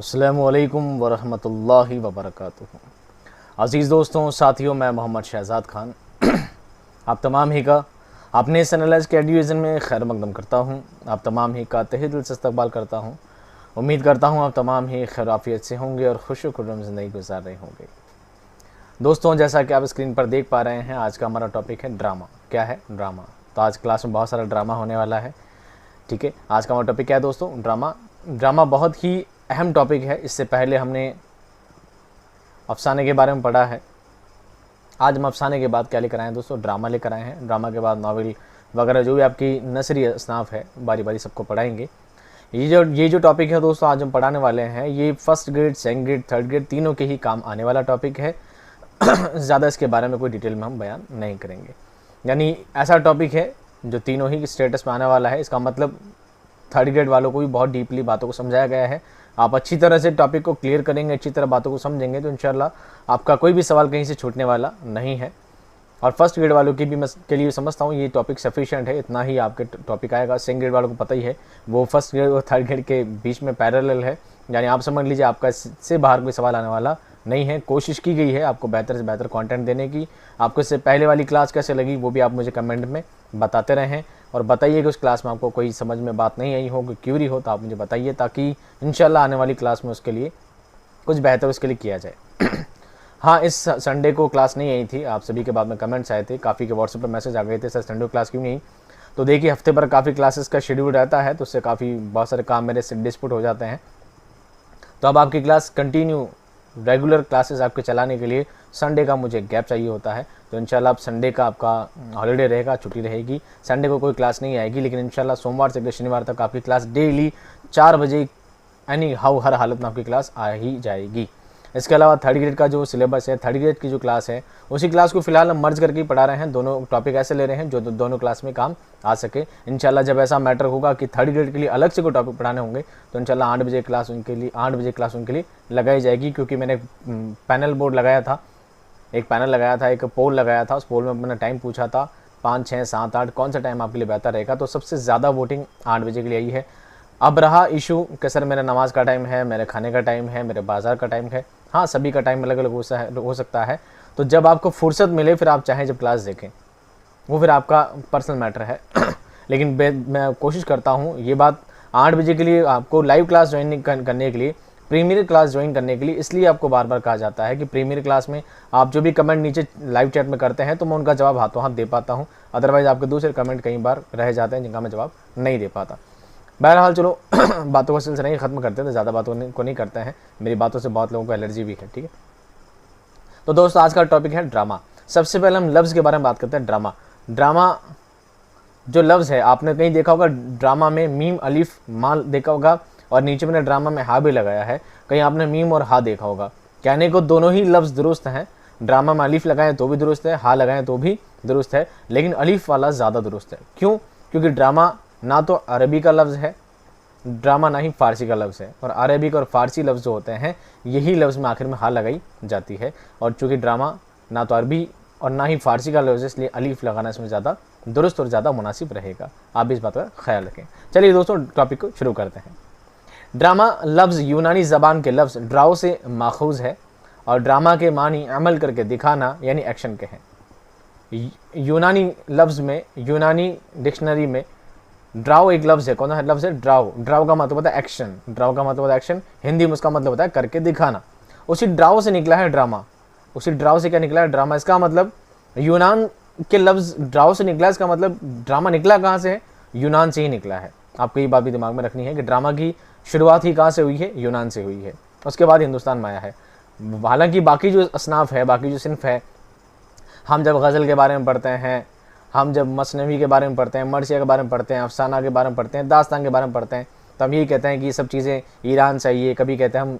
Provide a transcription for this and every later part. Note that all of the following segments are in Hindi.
अस्सलामुअलैकुम वरहमतुल्लाहि वबरकातुहू। अज़ीज़ दोस्तों, साथियों, मैं मोहम्मद शहज़ाद खान आप तमाम ही का अपने सनलाइज के एडुकेशन में खैर मकदम करता हूँ। आप तमाम ही का तहे दिल से इस्तकबाल करता हूँ। उम्मीद करता हूँ आप तमाम ही खैराफियत से होंगे और खुश खुर्रम ज़िंदगी गुजार रहे होंगे। दोस्तों, जैसा कि आप स्क्रीन पर देख पा रहे हैं, आज का हमारा टॉपिक है ड्रामा। क्या है? ड्रामा। तो आज क्लास में बहुत सारा ड्रामा होने वाला है। ठीक है, आज का हमारा टॉपिक क्या है दोस्तों? ड्रामा। ड्रामा बहुत ही अहम टॉपिक है। इससे पहले हमने अफसाने के बारे में पढ़ा है। आज हम अफसाने के बाद क्या लेकर आए हैं दोस्तों? ड्रामा लेकर आए हैं। ड्रामा के बाद नावल वगैरह जो भी आपकी नसरी असनाफ है, बारी बारी सबको पढ़ाएंगे। ये जो टॉपिक है दोस्तों आज हम पढ़ाने वाले हैं, ये first grade, second grade, third grade तीनों के ही काम आने वाला टॉपिक है। ज़्यादा इसके बारे में कोई डिटेल में हम बयान नहीं करेंगे। यानी ऐसा टॉपिक है जो तीनों ही स्टेटस में आने वाला है। इसका मतलब थर्ड ग्रेड वालों को भी बहुत डीपली बातों को समझाया गया है। आप अच्छी तरह से टॉपिक को क्लियर करेंगे, अच्छी तरह बातों को समझेंगे तो इंशाल्लाह आपका कोई भी सवाल कहीं से छूटने वाला नहीं है। और फर्स्ट ग्रेड वालों की भी के लिए समझता हूँ ये टॉपिक सफिशिएंट है, इतना ही आपके टॉपिक आएगा। सेकंड ग्रेड वालों को पता ही है, वो फर्स्ट ग्रेड और थर्ड ग्रेड के बीच में पैरेलल है। यानी आप समझ लीजिए आपका इससे बाहर कोई सवाल आने वाला नहीं है। कोशिश की गई है आपको बेहतर से बेहतर कंटेंट देने की। आपको इससे पहले वाली क्लास कैसे लगी वो भी आप मुझे कमेंट में बताते रहें और बताइए कि उस क्लास में आपको कोई समझ में बात नहीं आई हो, कोई क्यूरी हो तो आप मुझे बताइए, ताकि इंशाल्लाह आने वाली क्लास में उसके लिए कुछ बेहतर उसके लिए किया जाए। हाँ, इस संडे को क्लास नहीं आई थी। आप सभी के बाद में कमेंट्स आए थे, काफ़ी के व्हाट्सएप पर मैसेज आ गए थे, सर संडे को क्लास क्यों नहीं? तो देखिए, हफ्ते पर काफ़ी क्लासेस का शेड्यूल रहता है, तो उससे काफ़ी बहुत सारे काम मेरे से डिस्प्यूट हो जाते हैं। तो अब आपकी क्लास कंटिन्यू रेगुलर क्लासेस आपके चलाने के लिए संडे का मुझे गैप चाहिए होता है। तो इंशाल्लाह अब संडे का आपका हॉलीडे रहेगा, छुट्टी रहेगी। संडे को कोई क्लास नहीं आएगी, लेकिन इंशाल्लाह सोमवार से लेकर शनिवार तक आपकी क्लास डेली 4 बजे यानी हर हालत में आपकी क्लास आ ही जाएगी। इसके अलावा थर्ड ग्रेड का जो सिलेबस है, थर्ड ग्रेड की जो क्लास है, उसी क्लास को फिलहाल हम मर्ज करके पढ़ा रहे हैं। दोनों टॉपिक ऐसे ले रहे हैं जो दोनों क्लास में काम आ सके। इंशाल्लाह जब ऐसा मैटर होगा कि थर्ड ग्रेड के लिए अलग से कोई टॉपिक पढ़ाने होंगे तो इंशाल्लाह 8 बजे क्लास उनके लिए लगाई जाएगी। क्योंकि मैंने पैनल बोर्ड लगाया था, एक पैनल लगाया था, एक पोल लगाया था। उस पोल में मैंने टाइम पूछा था 5, 6, 7, 8 कौन सा टाइम आपके लिए बेहतर रहेगा। तो सबसे ज़्यादा वोटिंग 8 बजे के लिए आई है। अब रहा इशू कि सर मेरा नमाज़ का टाइम है, मेरे खाने का टाइम है, मेरे बाज़ार का टाइम है। हाँ, सभी का टाइम अलग अलग हो सकता है। तो जब आपको फुर्सत मिले फिर आप चाहें जब क्लास देखें, वो फिर आपका पर्सनल मैटर है। लेकिन मैं कोशिश करता हूँ ये बात 8 बजे के लिए आपको लाइव क्लास ज्वाइन करने के लिए, प्रीमियर क्लास ज्वाइन करने के लिए, इसलिए आपको बार बार कहा जाता है कि प्रीमियर क्लास में आप जो भी कमेंट नीचे लाइव चैट में करते हैं तो मैं उनका जवाब हाथों हाथ दे पाता हूँ। अदरवाइज़ आपके दूसरे कमेंट कई बार रह जाते हैं जिनका मैं जवाब नहीं दे पाता। बहरहाल चलो बातों का सिलसिला नहीं ख़त्म करते, तो ज़्यादा बातों को नहीं करते हैं। मेरी बातों से बहुत लोगों को एलर्जी भी है। ठीक है, तो दोस्तों आज का टॉपिक है ड्रामा। सबसे पहले हम लफ्ज़ के बारे में बात करते हैं। ड्रामा। ड्रामा जो लफ्ज़ है, आपने कहीं देखा होगा ड्रामा में मीम अलिफ माल देखा होगा और नीचे मैंने ड्रामा में हा भी लगाया है। कहीं आपने मीम और हा देखा होगा। कहने को दोनों ही लफ्ज़ दुरुस्त हैं। ड्रामा में अलिफ लगाएं तो भी दुरुस्त है, हा लगाएं तो भी दुरुस्त है, लेकिन अलिफ वाला ज़्यादा दुरुस्त है। क्यों? क्योंकि ड्रामा ना तो अरबी का लफ्ज़ है, ड्रामा ना ही फ़ारसी का लफ्ज़ है। और अरबिक और फ़ारसी लफ्ज़ जो होते हैं यही लफ्ज़ में आखिर में हा लगाई जाती है। और चूँकि ड्रामा ना तो अरबी और ना ही फ़ारसी का लफ्ज़ है, इसलिए अलिफ लगाना इसमें ज़्यादा दुरुस्त और ज़्यादा मुनासिब रहेगा। आप भी इस बात का ख्याल रखें। चलिए दोस्तों, टॉपिक को शुरू करते हैं। ड्रामा लफ्ज़ यूनानी ज़बान के लफ्ज़ ड्राओ से माखूज़ है और ड्रामा के मानी अमल करके दिखाना यानी एक्शन के हैं। यूनानी लफ्ज़ में, यूनानी डिक्शनरी में ड्राओ एक लफ्ज़ है। कौन सा लफ्ज़ है? ड्राओ। ड्राओ का मतलब होता है एक्शन। ड्राओ का मतलब होता है एक्शन। हिंदी में उसका मतलब होता है करके दिखाना। उसी ड्राओ से निकला है ड्रामा। उसी ड्राओ से क्या निकला है? ड्रामा। इसका मतलब यूनान के लफ्ज़ ड्राओ से निकला है, इसका मतलब ड्रामा निकला कहाँ से है? यूनान से ही निकला है। आपको ये बात भी दिमाग में रखनी है कि ड्रामा की शुरुआत ही कहाँ से हुई है? यूनान से हुई है। उसके बाद हिंदुस्तान में आया है। हालांकि बाकी जो असनाफ है, बाकी जो सिनफ है, हम जब गज़ल के बारे में पढ़ते हैं, हम जब मसनवी के बारे में पढ़ते हैं, मरसिया के बारे में पढ़ते हैं, अफसाना के बारे में पढ़ते हैं, दास्तान के बारे में पढ़ते हैं, तो हम यही कहते हैं कि ये सब चीज़ें ईरान से आई है। कभी कहते हैं हम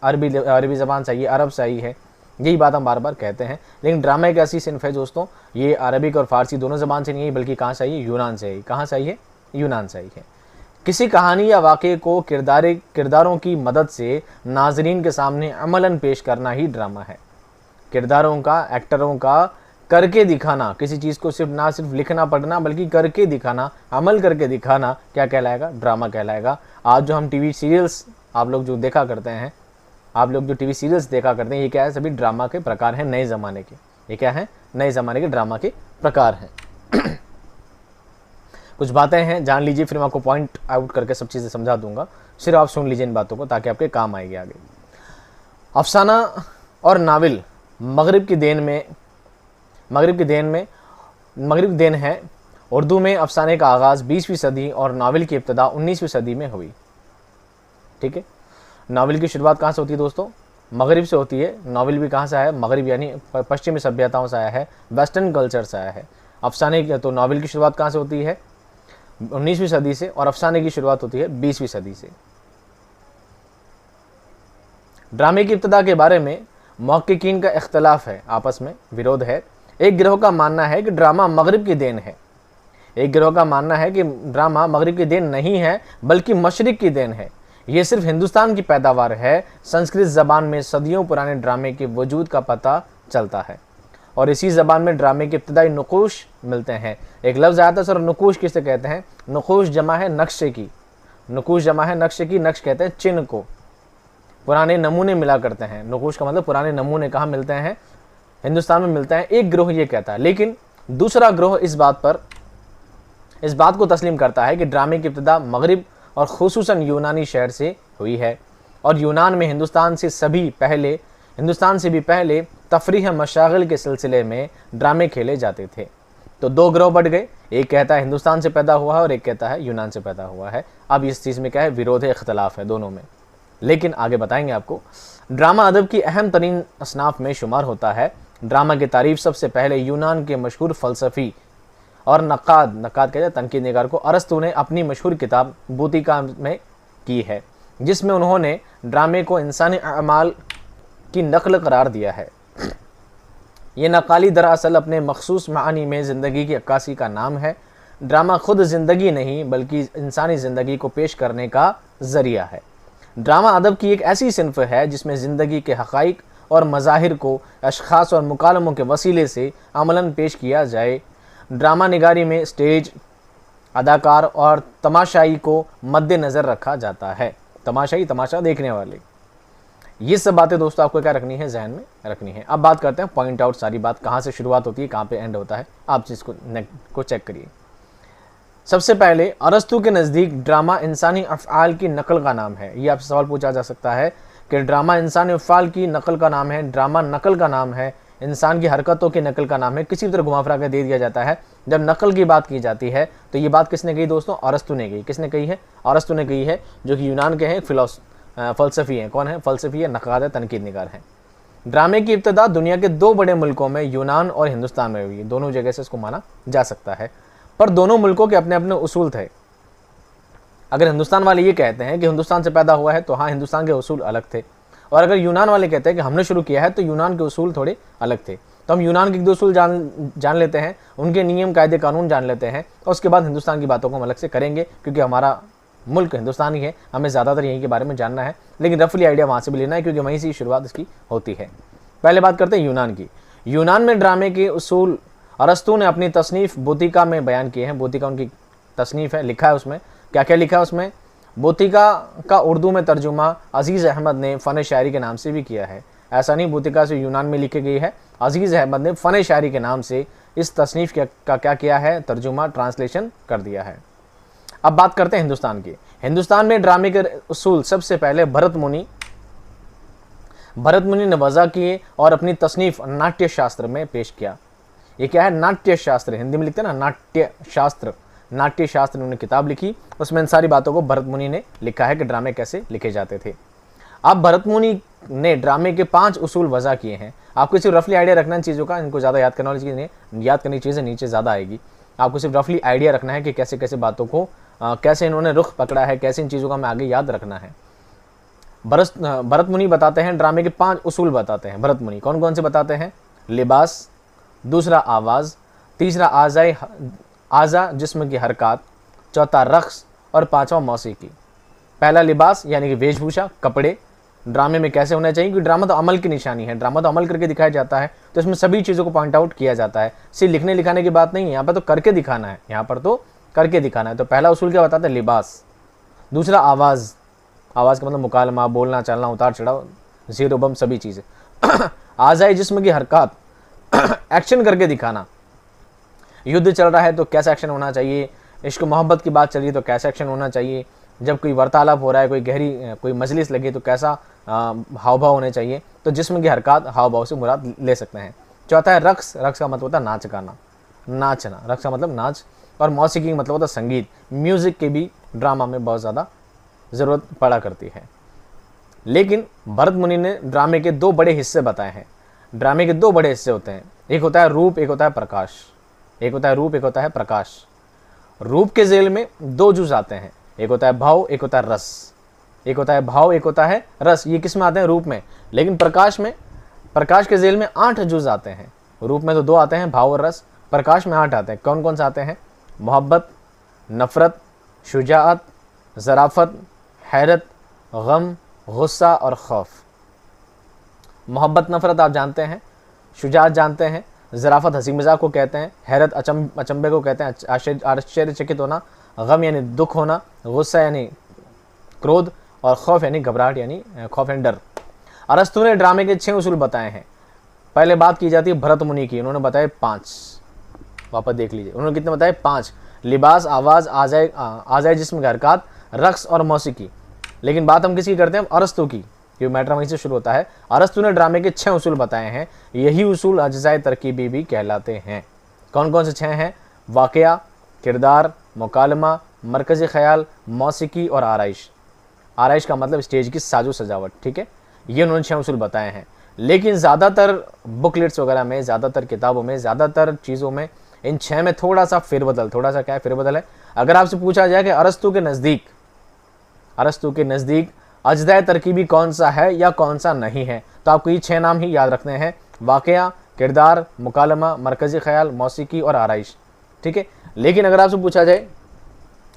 अरबी ज़बान से आई है, अरब से आई है। यही बात हम बार बार कहते हैं। लेकिन ड्रामा एक ऐसी सिनफ है दोस्तों, ये अरबिक और फ़ारसी दोनों ज़बान से नहीं आई, बल्कि कहाँ से आई है? यूनान से आई। कहाँ से आई है? यूनान से आई है। किसी कहानी या वाक़े को किरदारों की मदद से नाज़रीन के सामने अमलन पेश करना ही ड्रामा है। किरदारों का, एक्टरों का करके दिखाना, किसी चीज़ को ना सिर्फ लिखना पढ़ना बल्कि करके दिखाना, अमल करके दिखाना क्या कहलाएगा? ड्रामा कहलाएगा। आज जो हम टीवी सीरियल्स आप लोग जो देखा करते हैं, आप लोग जो टीवी सीरियल्स देखा करते हैं, ये क्या है, सभी ड्रामा के प्रकार हैं नए ज़माने के। ये क्या है, नए ज़माने के ड्रामा के प्रकार हैं। कुछ बातें हैं, जान लीजिए, फिर मैं आपको पॉइंट आउट करके सब चीज़ें समझा दूंगा। सिर्फ आप सुन लीजिए इन बातों को, ताकि आपके काम आएगी आगे। अफसाना और नावल मगरिब की देन है। उर्दू में अफसाने का आगाज़ 20वीं सदी और नावल की इब्तदा 19वीं सदी में हुई। ठीक है, नावल की शुरुआत कहाँ से होती है दोस्तों? मगरिब से होती है। नावल भी कहाँ से आया है? मगरिब यानी पश्चिमी सभ्यताओं से आया है, वेस्टर्न कल्चर से आया है। अफसाने तो नावल की शुरुआत कहाँ से होती है? 19वीं सदी से, और अफसाने की शुरुआत होती है 20वीं सदी से। ड्रामे की इब्तदा के बारे में मुहक्किकीन का इख्तलाफ है, आपस में विरोध है। एक गिरोह का मानना है कि ड्रामा मगरिब की देन है। एक गिरोह का मानना है कि ड्रामा मगरिब की देन नहीं है, बल्कि मशरिक की देन है। ये सिर्फ हिंदुस्तान की पैदावार है। संस्कृत ज़बान में सदियों पुराने ड्रामे के वजूद का पता चलता है, और इसी ज़बान में ड्रामे के इब्तदाई नुकूश मिलते हैं। एक लफ्ज़ आता है सर, नुकूश किसे कहते हैं? नुकूश जमा है नक्शे की। नुकूश जमा है नक्शे की। नक्श कहते हैं चिन्ह को। पुराने नमूने मिला करते हैं। नुकूश का मतलब पुराने नमूने कहाँ मिलते हैं? हिंदुस्तान में मिलते हैं। एक ग्रोह ये कहता है, लेकिन दूसरा ग्रोह इस बात को तस्लीम करता है कि ड्रामे की इब्तदा मगरिब और खुसूसन यूनानी शहर से हुई है, और यूनान में हिंदुस्तान से भी पहले तफरीह मशागिल के सिलसिले में ड्रामे खेले जाते थे। तो दो ग्रोह बढ़ गए, एक कहता है हिंदुस्तान से पैदा हुआ है और एक कहता है यूनान से पैदा हुआ है। अब इस चीज़ में क्या है? विरोध है, इख्तलाफ है दोनों में, लेकिन आगे बताएंगे आपको। ड्रामा अदब की अहम तरीन असनाफ में शुमार होता है। ड्रामा की तारीफ सबसे पहले यूनान के मशहूर फ़लसफ़ी और नक्काद कहते हैं तनकीद निगार को, अरस्तु ने अपनी मशहूर किताब बूतिका में की है, जिसमें उन्होंने ड्रामे को इंसानी अमाल की नकल करार दिया है। ये नकाली दरअसल अपने मखसूस मानी में ज़िंदगी की अक्कासी का नाम है। ड्रामा खुद ज़िंदगी नहीं, बल्कि इंसानी ज़िंदगी को पेश करने का ज़रिया है। ड्रामा अदब की एक ऐसी सिन्फ है जिसमें ज़िंदगी के हक़ाइक़ और मज़ाहिर को अशख़ास और मुकालमों के वसीले से अमलन पेश किया जाए। ड्रामा निगारी में स्टेज, अदाकार और तमाशाई को मद्देनज़र रखा जाता है। तमाशाई, तमाशा देखने वाले। ये सब बातें दोस्तों आपको क्या रखनी है? जहन में रखनी है। अब बात करते हैं पॉइंट आउट, सारी बात कहाँ से शुरुआत होती है, कहाँ पे एंड होता है, आप इसको चेक करिए। सबसे पहले अरस्तु के नज़दीक ड्रामा इंसानी अफ़आल की नकल का नाम है। ये आपसे सवाल पूछा जा सकता है कि ड्रामा इंसानी अफ़आल की नकल का नाम है, ड्रामा नकल का नाम है, इंसान की हरकतों की नकल का नाम है, किसी भी तरह घुमा फिरा कर दे दिया जाता है। जब नकल की बात की जाती है तो ये बात किसने कही दोस्तों? अरस्तु ने कही। किसने कही है? अरस्तु ने कही है, जो कि यूनान के हैं, फ़लसफ़ी हैं। कौन है? फ़लसफ़ी है, नक़ाद है, तनकीद निगार है। ड्रामे की इब्तदा दुनिया के दो बड़े मुल्कों में, यूनान और हिंदुस्तान में हुई। दोनों जगह से इसको माना जा सकता है, पर दोनों मुल्कों के अपने अपने उसूल थे। अगर हिंदुस्तान वाले ये कहते हैं कि हिंदुस्तान से पैदा हुआ है, तो हाँ, हिंदुस्तान के उसूल अलग थे। और अगर यूनान वाले कहते हैं कि हमने शुरू किया है, तो यूनान के उसूल थोड़े अलग थे। तो हम यूनान के दो उसूल जान लेते हैं, उनके नियम कायदे कानून जान लेते हैं, और उसके बाद हिंदुस्तान की बातों को हम अलग से करेंगे, क्योंकि हमारा मुल्क हिंदुस्तान ही है, हमें ज़्यादातर यहीं के बारे में जानना है, लेकिन रफली आइडिया वहाँ से भी लेना है, क्योंकि वहीं से शुरुआत इसकी होती है। पहले बात करते हैं यूनान की। यूनान में ड्रामे के उसूल अरस्तु ने अपनी तसनीफ़ बूतिका में बयान किए हैं। बूतिका उनकी तसनीफ़ है, लिखा है उसमें। क्या क्या लिखा है उसमें? बूतिका का उर्दू में तर्जुमा अजीज़ अहमद ने फ़न शायरी के नाम से भी किया है। ऐसा नहीं, बूतिका से यूनान में लिखी गई है, अजीज़ अहमद ने फ़न शायरी के नाम से इस तसनीफ़ का क्या किया है? तर्जुमा, ट्रांसलेशन कर दिया है। अब बात करते हैं हिंदुस्तान की। हिंदुस्तान में ड्रामे के उसूल सबसे पहले भरत मुनि ने वज़ा किए और अपनी तसनीफ़ नाट्य शास्त्र में पेश किया। ये क्या है? नाट्य शास्त्र, हिंदी में लिखते हैं ना, नाट्य शास्त्र। नाट्य शास्त्र उन्होंने किताब लिखी, उसमें इन सारी बातों को भरत मुनि ने लिखा है कि ड्रामे कैसे लिखे जाते थे। अब भरत मुनि ने ड्रामे के 5 उसूल वज़ा किए हैं। आपको सिर्फ रफली आइडिया रखना है चीज़ों का, इनको ज़्यादा याद करने की चीज़ें नीचे ज़्यादा आएगी। आपको सिर्फ रफली आइडिया रखना है कि कैसे कैसे बातों को कैसे इन्होंने रुख पकड़ा है, कैसे इन चीज़ों का हमें आगे याद रखना है। भरत मुनि बताते हैं, ड्रामे के 5 उसूल बताते हैं भरत मुनि। कौन कौन से बताते हैं? लिबास, दूसरा आवाज़, तीसरा आज़ा जिस्म की हरकत, चौथा रक़्स और पाँचवा मौसीकी। पहला लिबास यानी कि वेशभूषा, कपड़े ड्रामे में कैसे होना चाहिए, क्योंकि ड्रामा तो अमल की निशानी है, ड्रामा तो अमल करके दिखाया जाता है, तो इसमें सभी चीज़ों को पॉइंट आउट किया जाता है। सिर्फ लिखने लिखाने की बात नहीं है, यहाँ पर तो करके दिखाना है, यहाँ पर तो करके दिखाना है। तो पहला उसूल क्या बताता है? लिबास। दूसरा आवाज़, आवाज़ का मतलब मुकालमा, बोलना, चलना, उतार चढ़ाव, ज़ेर बम, सभी चीज़ें। आ जाए जिस्म की हरकत, एक्शन करके दिखाना। युद्ध चल रहा है तो कैसा एक्शन होना चाहिए, इश्क मोहब्बत की बात चल रही है तो कैसा एक्शन होना चाहिए, जब कोई वार्तालाप हो रहा है, कोई गहरी कोई मजलिस लगे तो कैसा हाव भाव होने चाहिए। तो जिस्म की हरकत हाव भाव से मुराद ले सकते हैं। चौथा है रक्स। रक्स का मतलब होता है नाच गाना, नाचना। रक्स का मतलब नाच। और मौसीकी का मतलब होता है संगीत। म्यूज़िक की भी ड्रामा में बहुत ज़्यादा ज़रूरत पड़ा करती है। लेकिन भरत मुनि ने ड्रामे के दो बड़े हिस्से बताए हैं। ड्रामे के दो बड़े हिस्से होते हैं, एक होता है रूप, एक होता है प्रकाश। एक होता है रूप, एक होता है प्रकाश। रूप के जेल में दो जुज आते हैं, एक होता है भाव, एक होता है रस। एक होता है भाव, एक होता है रस। ये किस में आते हैं? रूप में। लेकिन प्रकाश में, प्रकाश के जेल में 8 जुज आते हैं। रूप में तो 2 आते हैं, भाव और रस। प्रकाश में 8 आते हैं। कौन कौन से आते हैं? मोहब्बत, नफ़रत, शुजाअत, ज़राफ़त, हैरत, गम, गुस्सा और खौफ। मोहब्बत, नफ़रत आप जानते हैं, शुजाअत जानते हैं, ज़राफ़त हंसी मजाक को कहते हैं, हैरत अचंभे को कहते हैं, आश्चर्यचकित होना, गम यानी दुख होना, गुस्सा यानी क्रोध, और खौफ यानी घबराहट, यानी खौफ एंड डर। अरस्तु ने ड्रामे के 6 उसूल बताए हैं। पहले बात की जाती है भरत मुनि की, उन्होंने बताए 5। वापस देख लीजिए, उन्होंने कितने बताए? 5। लिबास, आवाज़, आ जाए जिस्म की हरकत, रक्स और मौसीकी। लेकिन बात हम किसकी करते हैं? अरस्तु की, क्योंकि मैटर वहीं से शुरू होता है। अरस्तु ने ड्रामे के 6 उसूल बताए हैं। यही उसूल अज्जाए तरकीबी भी कहलाते हैं। कौन कौन से 6 हैं? वाक़या, किरदार, मुकालमा, मरकज़ी ख्याल, मौसीकी और आराइश। आराइश का मतलब स्टेज की साजो सजावट, ठीक है। ये उन्होंने 6 उसूल बताए हैं। लेकिन ज़्यादातर बुकलेट्स वगैरह में, ज़्यादातर किताबों में, ज़्यादातर चीज़ों में इन 6 में थोड़ा सा फेरबदल, थोड़ा सा क्या है? फेरबदल है। अगर आपसे पूछा जाए कि अरस्तु के नज़दीक अज्जाए तरकीबी कौन सा है या कौन सा नहीं है, तो आपको ये 6 नाम ही याद रखने हैं। वाक़या, किरदार, मुकालमा, मरकज़ी ख्याल, मौसीकी और आराइश, ठीक है। लेकिन अगर आपसे पूछा जाए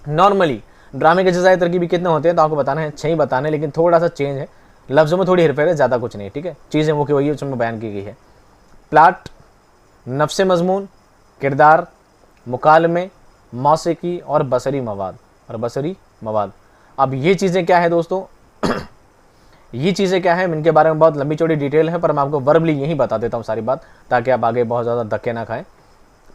नॉर्मली ड्रामे के अज्जाए तरकीबी कितने होते हैं, तो आपको बताना है 6 ही बताने, लेकिन थोड़ा सा चेंज है, लफ्ज़ों में थोड़ी हेरफेर है, ज़्यादा कुछ नहीं, ठीक है। चीज़ें वो की वही उसमें बयान की गई है। प्लाट, नफ्स मज़मून, किरदार, मुकालमे, मौसीकी और बसरी मवाद। अब ये चीज़ें क्या है दोस्तों? ये चीज़ें क्या है, इनके बारे में बहुत लंबी चौड़ी डिटेल है, पर मैं आपको वर्बली यही बता देता हूँ सारी बात, ताकि आप आगे बहुत ज़्यादा धक्के ना खाएं।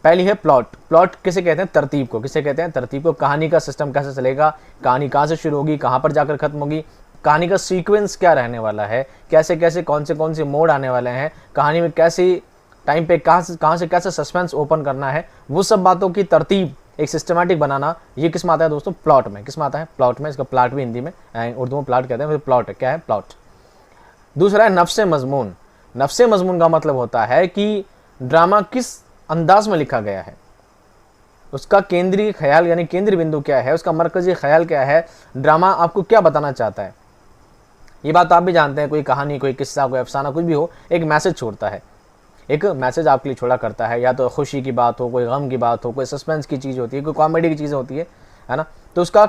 पहली है प्लॉट। प्लॉट किसे कहते हैं? तरतीब को। किसे कहते हैं? तरतीब को। कहानी का सिस्टम कैसे चलेगा, कहानी कहाँ से शुरू होगी, कहाँ पर जाकर खत्म होगी, कहानी का सीक्वेंस क्या रहने वाला है, कैसे कैसे कौन से मोड आने वाले हैं, कहानी में कैसी टाइम पे कहाँ से कैसे सस्पेंस ओपन करना है, वो सब बातों की तरतीब, एक सिस्टमैटिक बनाना, ये किस में आता है दोस्तों? प्लॉट में। किस में आता है? प्लॉट में। इसका प्लाट भी हिंदी में, उर्दू में प्लाट कहते हैं, प्लॉट है। क्या है? प्लॉट। दूसरा है नफ्से मजमून। नफ्से मजमून का मतलब होता है कि ड्रामा किस अंदाज में लिखा गया है, उसका केंद्रीय ख्याल यानी केंद्रीय बिंदु क्या है, उसका मरकजी ख्याल क्या है, ड्रामा आपको क्या बताना चाहता है। ये बात आप भी जानते हैं, कोई कहानी, कोई किस्सा, कोई अफसाना, कुछ भी हो, एक मैसेज छोड़ता है, एक मैसेज आपके लिए छोड़ा करता है। या तो खुशी की बात हो, कोई गम की बात हो, कोई सस्पेंस की चीज़ होती है, कोई कॉमेडी की चीज़ होती है ना। तो उसका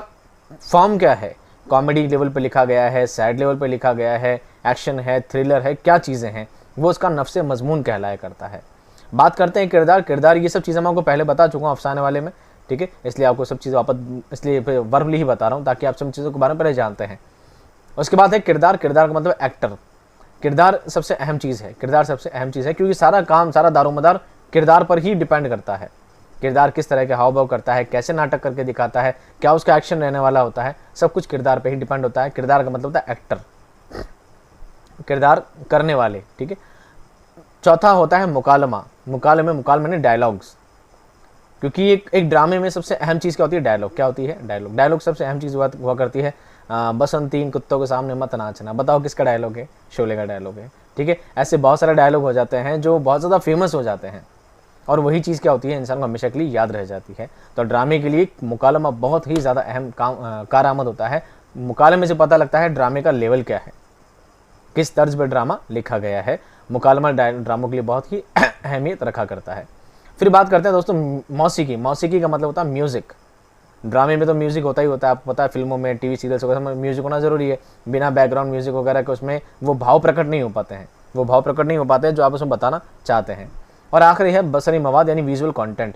फॉर्म क्या है? कॉमेडी लेवल पे लिखा गया है, सैड लेवल पे लिखा गया है, एक्शन है, थ्रिलर है, क्या चीज़ें हैं, वो उसका नफ्से मजमून कहलाया करता है। बात करते हैं किरदार। किरदार ये सब चीज़ें मैं आपको पहले बता चुका हूँ अफसाने वाले में, ठीक है। इसलिए आपको सब चीज़ें वापस इसलिए वर्बली ही बता रहा हूँ, ताकि आप सब चीज़ों के बारे में पहले जानते हैं। उसके बाद है किरदार। किरदार का मतलब एक्टर। किरदार सबसे अहम चीज़ है। किरदार सबसे अहम चीज़ है, क्योंकि सारा काम, सारा दारोमदार किरदार पर ही डिपेंड करता है। किरदार किस तरह के हाव भाव करता है, कैसे नाटक करके दिखाता है, क्या उसका एक्शन रहने वाला होता है, सब कुछ किरदार पर ही डिपेंड होता है। किरदार का मतलब होता है एक्टर, किरदार करने वाले, ठीक है। चौथा होता है मुकालमा। मुकालमे ने डायलॉग्स, क्योंकि एक ड्रामे में सबसे अहम चीज़ क्या होती है? डायलॉग। क्या होती है? डायलॉग। डायलॉग सबसे अहम चीज़ हुआ करती है। बसंतीन कुत्तों के सामने मत नाचना। बताओ किसका डायलॉग है? शोले का डायलॉग है, ठीक है। ऐसे बहुत सारे डायलॉग हो जाते हैं जो बहुत ज़्यादा फेमस हो जाते हैं, और वही चीज़ क्या होती है? इंसान को हमेशा के लिए याद रह जाती है। तो ड्रामे के लिए मुकालमा बहुत ही ज़्यादा अहम कारआमद होता है। मुकालमे से पता लगता है ड्रामे का लेवल क्या है, किस तर्ज पर ड्रामा लिखा गया है। मुकालमा ड्रामों के लिए बहुत ही अहमियत रखा करता है। फिर बात करते हैं दोस्तों मौसीकी। मौसीकी का मतलब होता है म्यूज़िक। ड्रामे में तो म्यूज़िक होता ही होता है, आपको पता है, फिल्मों में, टीवी सीरियल्स वगैरह में म्यूज़िक होना ज़रूरी है। बिना बैकग्राउंड म्यूज़िक वगैरह के उसमें वो भाव प्रकट नहीं हो पाते हैं, जो आप उसमें बताना चाहते हैं। और आखिरी है बसरी मवाद यानी विजुअल कंटेंट।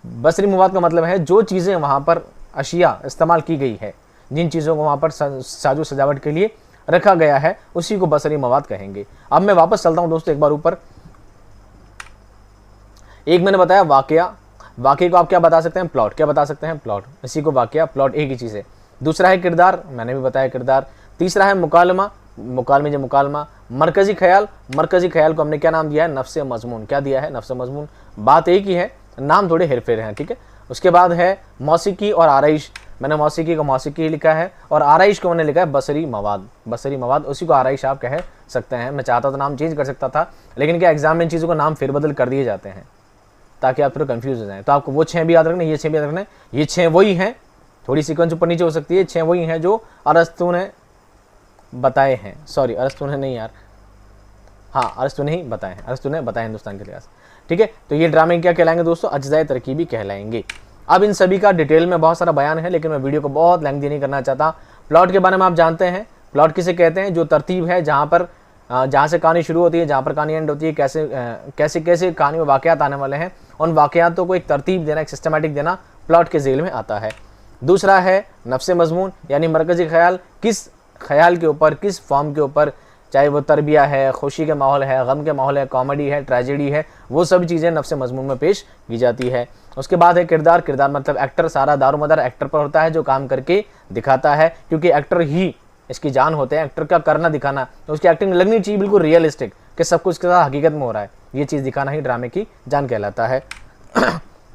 बसरी मवाद का मतलब है जो चीज़ें वहाँ पर अशिया इस्तेमाल की गई है, जिन चीज़ों को वहाँ पर साजो सजावट के लिए रखा गया है उसी को बसरी मवाद कहेंगे। अब मैं वापस चलता हूँ दोस्तों एक बार ऊपर। एक मैंने बताया वाकया, वाकये को आप क्या बता सकते हैं, प्लॉट। क्या बता सकते हैं, प्लॉट। इसी को वाकया प्लॉट एक ही चीज़ है। दूसरा है किरदार, मैंने भी बताया किरदार। तीसरा है मुकालमा, मुकालमे जो मुकालमा। मरकजी ख्याल, मरकजी ख्याल को हमने क्या नाम दिया है, नफ्स मजमून। क्या दिया है, नफ्स मजमून। बात एक ही है, नाम थोड़े हेरफेर हैं, ठीक है। उसके बाद है मौसीकी और आराइश, मैंने मौसीकी को मौसीकी लिखा है और आराइश को मैंने लिखा है बसरी मवाद। बसरी मवाद, उसी को आराइश आप कह सकते हैं। मैं चाहता तो नाम चेंज कर सकता था, लेकिन क्या एग्जाम में इन चीज़ों को नाम फेरबदल कर दिए जाते हैं ताकि आप थोड़ा कंफ्यूज हो जाएं। तो आपको वो 6 भी याद रखना, ये 6 भी याद रखना। ये 6 वही हैं, थोड़ी सीक्वेंस ऊपर नीचे हो सकती है, 6 वही हैं जो अरस्तु ने बताए हैं। सॉरी, अरस्तु ने नहीं यार, हाँ अरस्तु ने ही बताए हैं, अरस्तु ने बताए हिंदुस्तान के इतिहास, ठीक है। तो ये ड्रामे क्या कहलाएंगे दोस्तों, अज्जाए तरकीबी कहलाएंगे। अब इन सभी का डिटेल में बहुत सारा बयान है, लेकिन मैं वीडियो को बहुत लेंथी नहीं करना चाहता। प्लॉट के बारे में आप जानते हैं, प्लॉट किसे कहते हैं, जो तरतीब है जहाँ से कहानी शुरू होती है, जहाँ पर कहानी एंड होती है, कैसे कैसे कहानी में वाकयात आने वाले हैं, उन वाकयातों को एक तरतीब देना, एक सिस्टमेटिक देना प्लॉट के झेल में आता है। दूसरा है नफ्स मजमून, यानी मरकजी ख्याल, किस ख्याल के ऊपर, किस फॉर्म के ऊपर, चाहे वो तरबिया है, खुशी के माहौल है, गम के माहौल है, कॉमेडी है, ट्रेजेडी है, वो सब चीज़ें नफ्स मजमून में पेश की जाती है। उसके बाद है किरदार, किरदार मतलब एक्टर, सारा दारोमदार एक्टर पर होता है जो काम करके दिखाता है, क्योंकि एक्टर ही इसकी जान होते हैं, एक्टर का करना दिखाना, तो उसकी एक्टिंग लगनी चाहिए बिल्कुल रियलिस्टिक कि सब कुछ के साथ हकीकत में हो रहा है, ये चीज़ दिखाना ही ड्रामे की जान कहलाता है।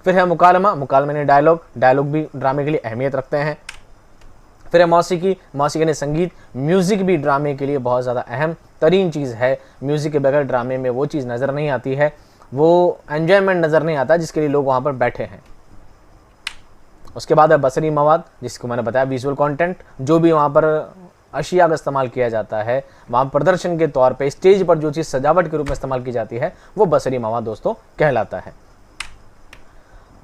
फिर है मुकालमा, मुकालमे ने डायलॉग, डायलॉग भी ड्रामे के लिए अहमियत रखते हैं। फिर है मौसीकी, मौसीकी ने संगीत, म्यूज़िक भी ड्रामे के लिए बहुत ज़्यादा अहम तरीन चीज़ है। म्यूज़िक के बगैर ड्रामे में वो चीज़ नज़र नहीं आती है, वो एन्जॉयमेंट नज़र नहीं आता जिसके लिए लोग वहाँ पर बैठे हैं। उसके बाद है बसरी मवाद, जिसको मैंने बताया विजुअल कंटेंट, जो भी वहाँ पर अशिया का इस्तेमाल किया जाता है, वहाँ प्रदर्शन के तौर पे स्टेज पर जो चीज़ सजावट के रूप में इस्तेमाल की जाती है, वो बसरी मवाद दोस्तों कहलाता है।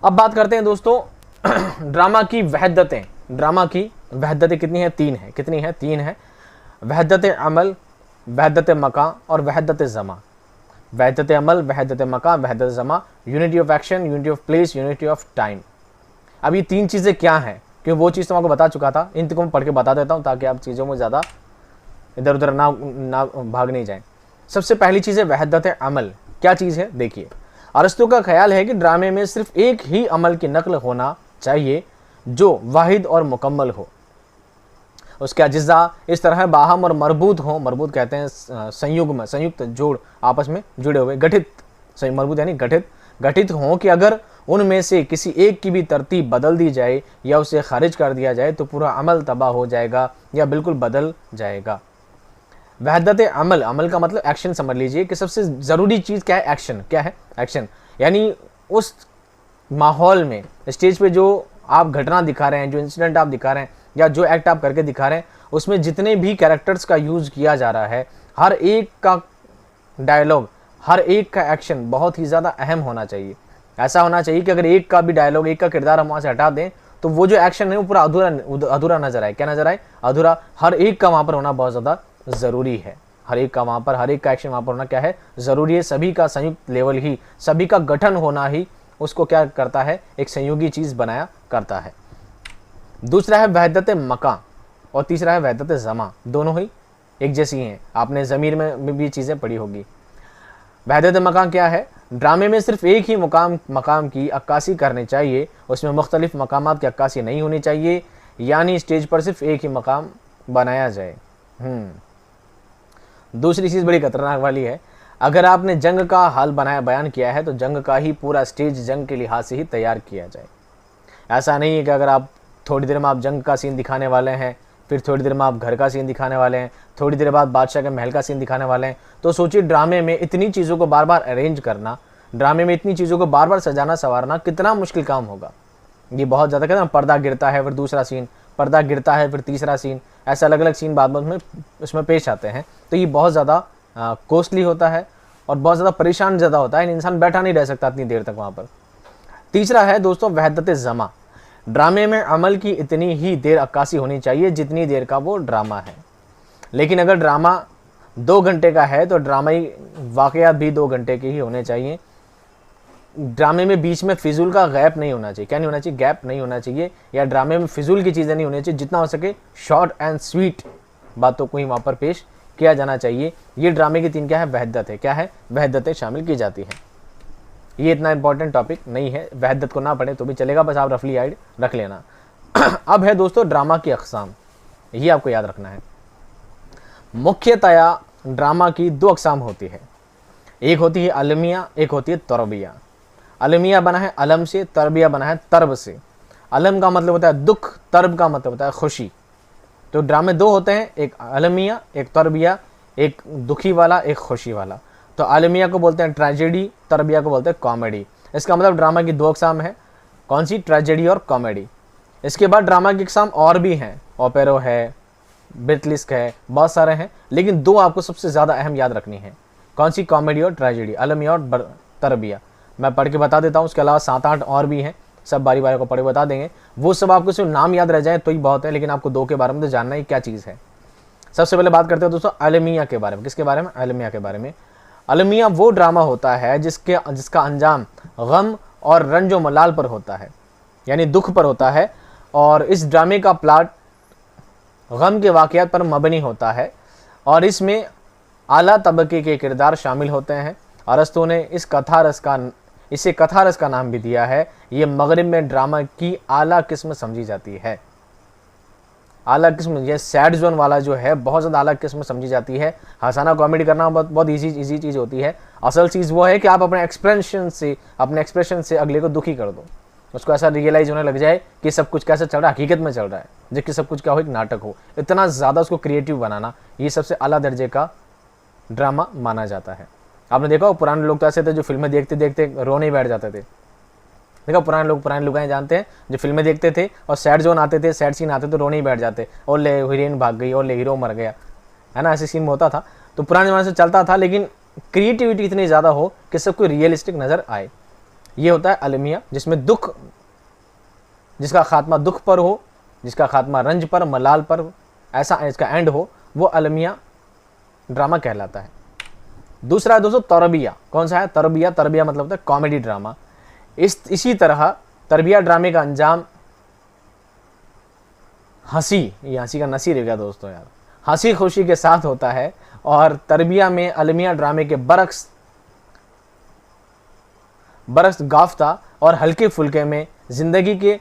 अब बात करते हैं दोस्तों ड्रामा की वहदतें। ड्रामा की वहदतें कितनी है, 3 है। कितनी है, 3 है। वहदत अमल, वहदत मका और वहदत ज़मा। वहदत अमल, वहदत मका, वहदत ज़मा, unity of action, unity of place, unity of time. अब ये 3 चीज़ें क्या हैं, क्योंकि वो चीज़ तो मैं आपको बता चुका था, इन को मैं पढ़ के बता देता हूँ ताकि आप चीज़ों में ज़्यादा इधर उधर ना भाग नहीं जाएं। सबसे पहली चीज़ है वहदत अमल। क्या चीज़ है, देखिए, अरस्तु का ख्याल है कि ड्रामे में सिर्फ एक ही अमल की नकल होना चाहिए जो वाहिद और मुकम्मल हो। उसके अज्जा इस तरह बाहम और मरबूत हो, मरबूत कहते हैं संयुग्म, संयुक्त जोड़, आपस में जुड़े हुए, गठित, मरबूत यानी गठित हों कि अगर उनमें से किसी एक की भी तरतीब बदल दी जाए या उसे खारिज कर दिया जाए तो पूरा अमल तबाह हो जाएगा या बिल्कुल बदल जाएगा। वहदत अमल, अमल का मतलब एक्शन समझ लीजिए कि सबसे ज़रूरी चीज़ क्या है, एक्शन। क्या है, एक्शन। यानी उस माहौल में, स्टेज पे जो आप घटना दिखा रहे हैं, जो इंसिडेंट आप दिखा रहे हैं या जो एक्ट आप करके दिखा रहे हैं, उसमें जितने भी कैरेक्टर्स का यूज़ किया जा रहा है, हर एक का डायलॉग, हर एक का एक्शन बहुत ही ज़्यादा अहम होना चाहिए। ऐसा होना चाहिए कि अगर एक का भी डायलॉग, एक का किरदार हम वहाँ से हटा दें तो वो जो एक्शन है वो पूरा अधूरा नजर आए। क्या नजर आए, अधूरा। हर एक का वहाँ पर होना बहुत ज़्यादा ज़रूरी है। हर एक का वहाँ पर, हर एक का एक्शन वहाँ पर होना क्या है, ज़रूरी है। सभी का संयुक्त लेवल ही, सभी का गठन होना ही उसको क्या करता है, एक संयोगी चीज़ बनाया करता है। दूसरा है वहदत मका और तीसरा है वहदत ज़मा। दोनों ही एक जैसी हैं, आपने ज़मीर में भी चीज़ें पढ़ी होगी। वहदत मका क्या है, ड्रामे में सिर्फ एक ही मकाम की अक्कासी करनी चाहिए, उसमें मुख्तलिफ मकामात की अक्कासी नहीं होनी चाहिए, यानी स्टेज पर सिर्फ एक ही मकाम बनाया जाए। दूसरी चीज़ बड़ी खतरनाक वाली है, अगर आपने जंग का हाल बयान किया है तो जंग का ही पूरा स्टेज जंग के लिहाज से ही तैयार किया जाए। ऐसा नहीं है कि अगर आप थोड़ी देर में आप जंग का सीन दिखाने वाले हैं, फिर थोड़ी देर में आप घर का सीन दिखाने वाले हैं, थोड़ी देर बाद बादशाह के महल का सीन दिखाने वाले हैं, तो सोचिए ड्रामे में इतनी चीज़ों को बार बार अरेंज करना, ड्रामे में इतनी चीज़ों को बार बार सजाना संवारना कितना मुश्किल काम होगा। ये बहुत ज़्यादा, कहते हैं पर्दा गिरता है फिर दूसरा सीन, पर्दा गिरता है फिर तीसरा सीन, ऐसे अलग अलग सीन बाद में उसमें पेश आते हैं, तो ये बहुत ज़्यादा कॉस्टली होता है और बहुत ज़्यादा परेशान ज़्यादा होता है, इंसान बैठा नहीं रह सकता इतनी देर तक वहाँ पर। तीसरा है दोस्तों वहदत ज़मा, ड्रामे में अमल की इतनी ही देर अक्कासी होनी चाहिए जितनी देर का वो ड्रामा है। लेकिन अगर ड्रामा 2 घंटे का है तो ड्रामाई वाक़यात भी 2 घंटे के ही होने चाहिए। ड्रामे में बीच में फिजूल का गैप नहीं होना चाहिए। क्या नहीं होना चाहिए? गैप नहीं होना चाहिए, या ड्रामे में फिजूल की चीज़ें नहीं होनी चाहिए। जितना हो सके शॉर्ट एंड स्वीट बातों को ही वहाँ पर पेश किया जाना चाहिए। ये ड्रामे की 3 क्या है? वहदत है। क्या है? वहदतें शामिल की जाती हैं। ये इतना इंपॉर्टेंट टॉपिक नहीं है, वहदत को ना पढ़े तो भी चलेगा, बस आप रफली आइड रख लेना। अब है दोस्तों ड्रामा की अक़साम, ये आपको याद रखना है। मुख्यतया ड्रामा की 2 अक़साम होती है, एक होती है अलमिया, एक होती है तरबिया। अलमिया बना है अलम से, तरबिया बना है तरब से। अलम का मतलब होता है दुख, तरब का मतलब होता है खुशी। तो ड्रामे 2 होते हैं, एक अलमिया एक तरबिया, एक दुखी वाला एक खुशी वाला। तो अलमिया को बोलते हैं ट्रेजेडी, तरबिया को बोलते हैं कॉमेडी। इसका मतलब ड्रामा की 2 अक़साम है, कौन सी? ट्रेजेडी और कॉमेडी। इसके बाद ड्रामा की अक़साम और भी हैं, ओपेरो है, ब्रिटलिस्क है, बहुत सारे हैं, लेकिन 2 आपको सबसे ज़्यादा अहम याद रखनी है। कौन सी? कॉमेडी और ट्रेजेडी, अलमिया और तरबिया। मैं पढ़ के बता देता हूँ, उसके अलावा 7-8 और भी हैं, सब बारी बारी को पढ़े बता देंगे। वो सब आपको सिर्फ नाम याद रह जाए तो ही बहुत है, लेकिन आपको 2 के बारे में तो जानना ही क्या चीज़ है। सबसे पहले बात करते हैं दोस्तों अलमिया के बारे में। किसके बारे में? अलमिया के बारे में। अलमिया वो ड्रामा होता है जिसका अंजाम गम और रंजो मलाल पर होता है, यानी दुख पर होता है, और इस ड्रामे का प्लाट गम के वाक़यात पर मबनी होता है, और इसमें आला तबके के किरदार शामिल होते हैं। अरस्तू ने इसे कथा रस का नाम भी दिया है। ये मगरिब में ड्रामा की आला किस्म समझी जाती है। आला किस्म, ये सैड जोन वाला जो है बहुत ज़्यादा आला किस्म समझी जाती है। हंसाना कॉमेडी करना बहुत ईजी चीज़ होती है। असल चीज़ वो है कि आप अपने एक्सप्रेशन से अगले को दुखी कर दो, उसको ऐसा रियलाइज होने लग जाए कि सब कुछ कैसे चल रहा है, हकीकत में चल रहा है, जबकि सब कुछ क्या हो, एक नाटक हो। इतना ज़्यादा उसको क्रिएटिव बनाना, ये सबसे आला दर्जे का ड्रामा माना जाता है। आपने देखा पुराने लोग तो ऐसे थे जो फिल्में देखते देखते रोने ही बैठ जाते थे। देखा पुराने लोग जानते हैं जो फिल्में देखते थे और सैड जोन आते थे, सैड सीन आते थे, रोने ही बैठ जाते, और ले हीरोइन भाग गई, और ले हीरो मर गया, है ना, ऐसे सीन होता था। तो पुराने ज़माने से चलता था, लेकिन क्रिएटिविटी इतनी ज़्यादा हो कि सबको रियलिस्टिक नज़र आए। ये होता है अलमिया, जिसमें दुख, जिसका खात्मा दुख पर हो, जिसका खात्मा रंज पर, मलाल पर, ऐसा इसका एंड हो, वो अलमिया ड्रामा कहलाता है। दूसरा है दोस्तों तरबिया। कौन सा है? तरबिया। तरबिया मतलब होता है कॉमेडी ड्रामा। इसी तरह तरबिया ड्रामे का अंजाम हंसी का नसीर रह गया दोस्तों यार, हंसी खुशी के साथ होता है। और तरबिया में अलमिया ड्रामे के बरक्स गाफ्ता और हल्के फुल्के में जिंदगी के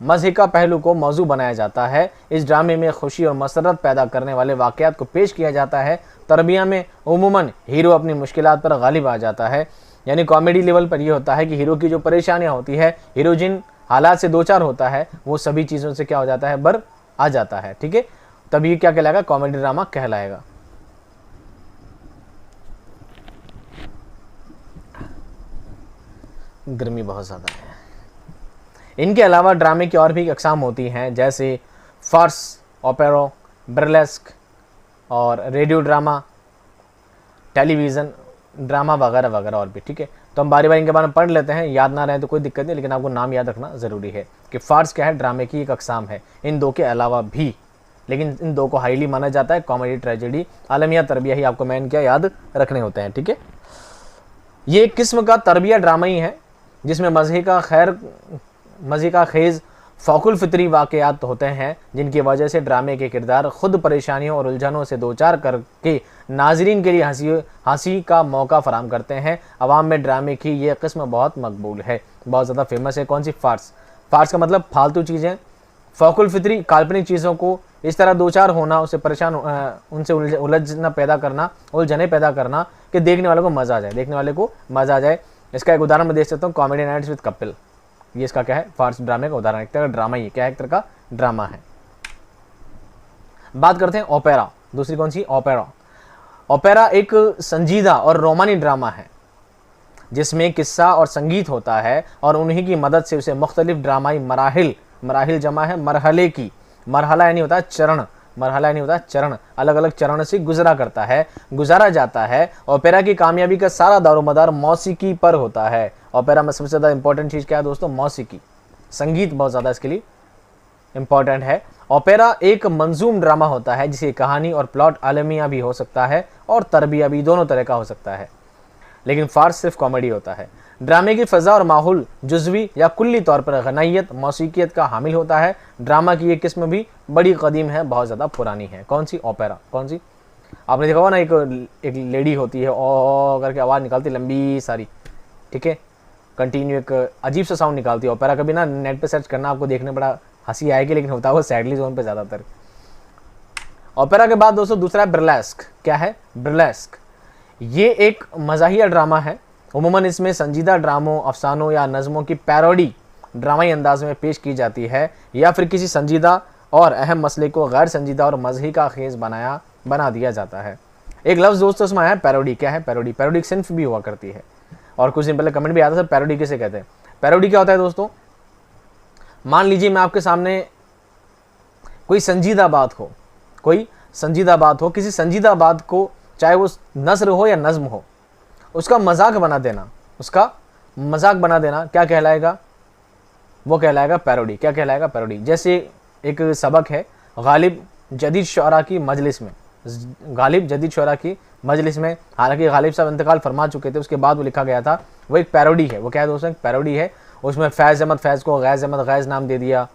मज़हिका पहलू को मौजू बनाया जाता है। इस ड्रामे में खुशी और मसरत पैदा करने वाले वाक़यात को पेश किया जाता है। तरबिया में उमूमन हीरो अपनी मुश्किलात पर गालिब आ जाता है, यानी कॉमेडी लेवल पर यह होता है कि हीरो की जो परेशानियां होती है, हीरो जिन हालात से दो चार होता है, वो सभी चीज़ों से क्या हो जाता है, बर आ जाता है। ठीक है, तब ये क्या कहलाएगा? कॉमेडी ड्रामा कहलाएगा। गर्मी बहुत ज़्यादा है। इनके अलावा ड्रामे की और भी अक़साम होती हैं, जैसे फार्स, ओपेरो, बर्लेस्क और रेडियो ड्रामा, टेलीविज़न ड्रामा वगैरह वगैरह और भी। ठीक है, तो हम बारी बारी इनके बारे में पढ़ लेते हैं, याद ना रहे तो कोई दिक्कत नहीं, लेकिन आपको नाम याद रखना ज़रूरी है कि फार्स क्या है, ड्रामे की एक अक़साम है, इन दो के अलावा भी, लेकिन इन दो को हाईली माना जाता है। कॉमेडी, ट्रेजेडी, आलमिया, तरबिया ही आपको मेन क्या याद रखने होते हैं। ठीक है, ये एक किस्म का तरबिया ड्रामा ही है जिसमें मज़े का खेज़ फ़ौकुल फितरी वाक़यात होते हैं, जिनकी वजह से ड्रामे के किरदार ख़ुद परेशानियों और उलझनों से दो चार करके नाजरीन के लिए हंसी का मौका फराहम करते हैं। अवाम में ड्रामे की ये किस्म बहुत मकबूल है, बहुत ज़्यादा फेमस है। कौन सी? फार्स। फार्स का मतलब फालतू चीज़ें, फ़ौकुल फितरी काल्पनिक चीज़ों को इस तरह दो चार होना, उससे परेशान उनसे उलझने पैदा करना कि देखने वाले को मज़ा आ जाए। इसका एक उदाहरण मैं दे सकता हूँ, कॉमेडी नाइट्स विद कपिल। ये इसका क्या है? फार्स ड्रामे का उदाहरण, एक तरह का ड्रामा ही क्या है, एक तरह का ड्रामा है। बात करते हैं ओपेरा। दूसरी कौन सी? ओपेरा। ओपेरा एक संजीदा और रोमानी ड्रामा है जिसमें किस्सा और संगीत होता है, और उन्हीं की मदद से उसे मुख्तलिफ ड्रामाई मराहिल जमा है मरहले की, मरहला यानी होता है चरण, अलग अलग चरण से गुजारा जाता है। ओपेरा की कामयाबी का सारा दारोमदार मौसीकी पर होता है। ओपेरा में सबसे ज़्यादा इंपॉर्टेंट चीज़ क्या है दोस्तों? मौसीकी, संगीत बहुत ज़्यादा इसके लिए इंपॉर्टेंट है। ओपेरा एक मंजूम ड्रामा होता है जिसकी कहानी और प्लॉट आलमिया भी हो सकता है और तरबिया भी, दोनों तरह का हो सकता है। लेकिन फार्स सिर्फ कॉमेडी होता है। ड्रामे की फ़ज़ा और माहौल जुज़वी या कुल्ली तौर पर गनायत मौसीकियत का हामिल होता है। ड्रामा की ये किस्म भी बड़ी कदीम है, बहुत ज़्यादा पुरानी है। कौन सी? ओपेरा। कौन सी? आपने देखा होगा ना, एक लेडी होती है ओ करके आवाज़ निकालती लंबी सारी, ठीक है, कंटिन्यू एक अजीब सा साउंड निकालती है। ओपेरा कभी ना नेट पे सर्च करना, आपको देखने बड़ा हंसी आएगी, लेकिन होता है वो सैडली जोन पे ज़्यादातर। ओपेरा के बाद दोस्तों दूसरा है ब्रलेस्क। क्या है? ब्रलेस्क। ये एक मज़ाहिया ड्रामा है। उमूमन इसमें संजीदा ड्रामों, अफसानों या नज़मों की पैरोडी ड्रामाई अंदाज में पेश की जाती है, या फिर किसी संजीदा और अहम मसले को गैर संजीदा और मज़ही का खेज़ बना दिया जाता है। एक लफ्ज़ दोस्तों इसमें आया पैरोडी। क्या है? पैरोडी। पैरोडी एक सिंफ भी हुआ करती है, और कुछ दिन पहले कमेंट भी आता था पैरोडी किसे कहते हैं। पैरोडी क्या होता है दोस्तों? मान लीजिए मैं आपके सामने कोई संजीदा बात हो, किसी संजीदा बात को, चाहे वो नस्र हो या नज़्म हो, उसका मजाक बना देना क्या कहलाएगा? वो कहलाएगा पैरोडी। क्या कहलाएगा? पैरोडी। जैसे एक सबक है गालिब जदीद शुअरा की मजलिस में, हालांकि गालिब साहब इंतकाल फरमा चुके थे, उसके बाद वो लिखा गया था। वो एक पैरोडी है। वो क्या है दोस्तों? एक पैरोडी है। उसमें फैज़ अहमद फैज़ को गैज़ अहमद गैज़ नाम दे दिया,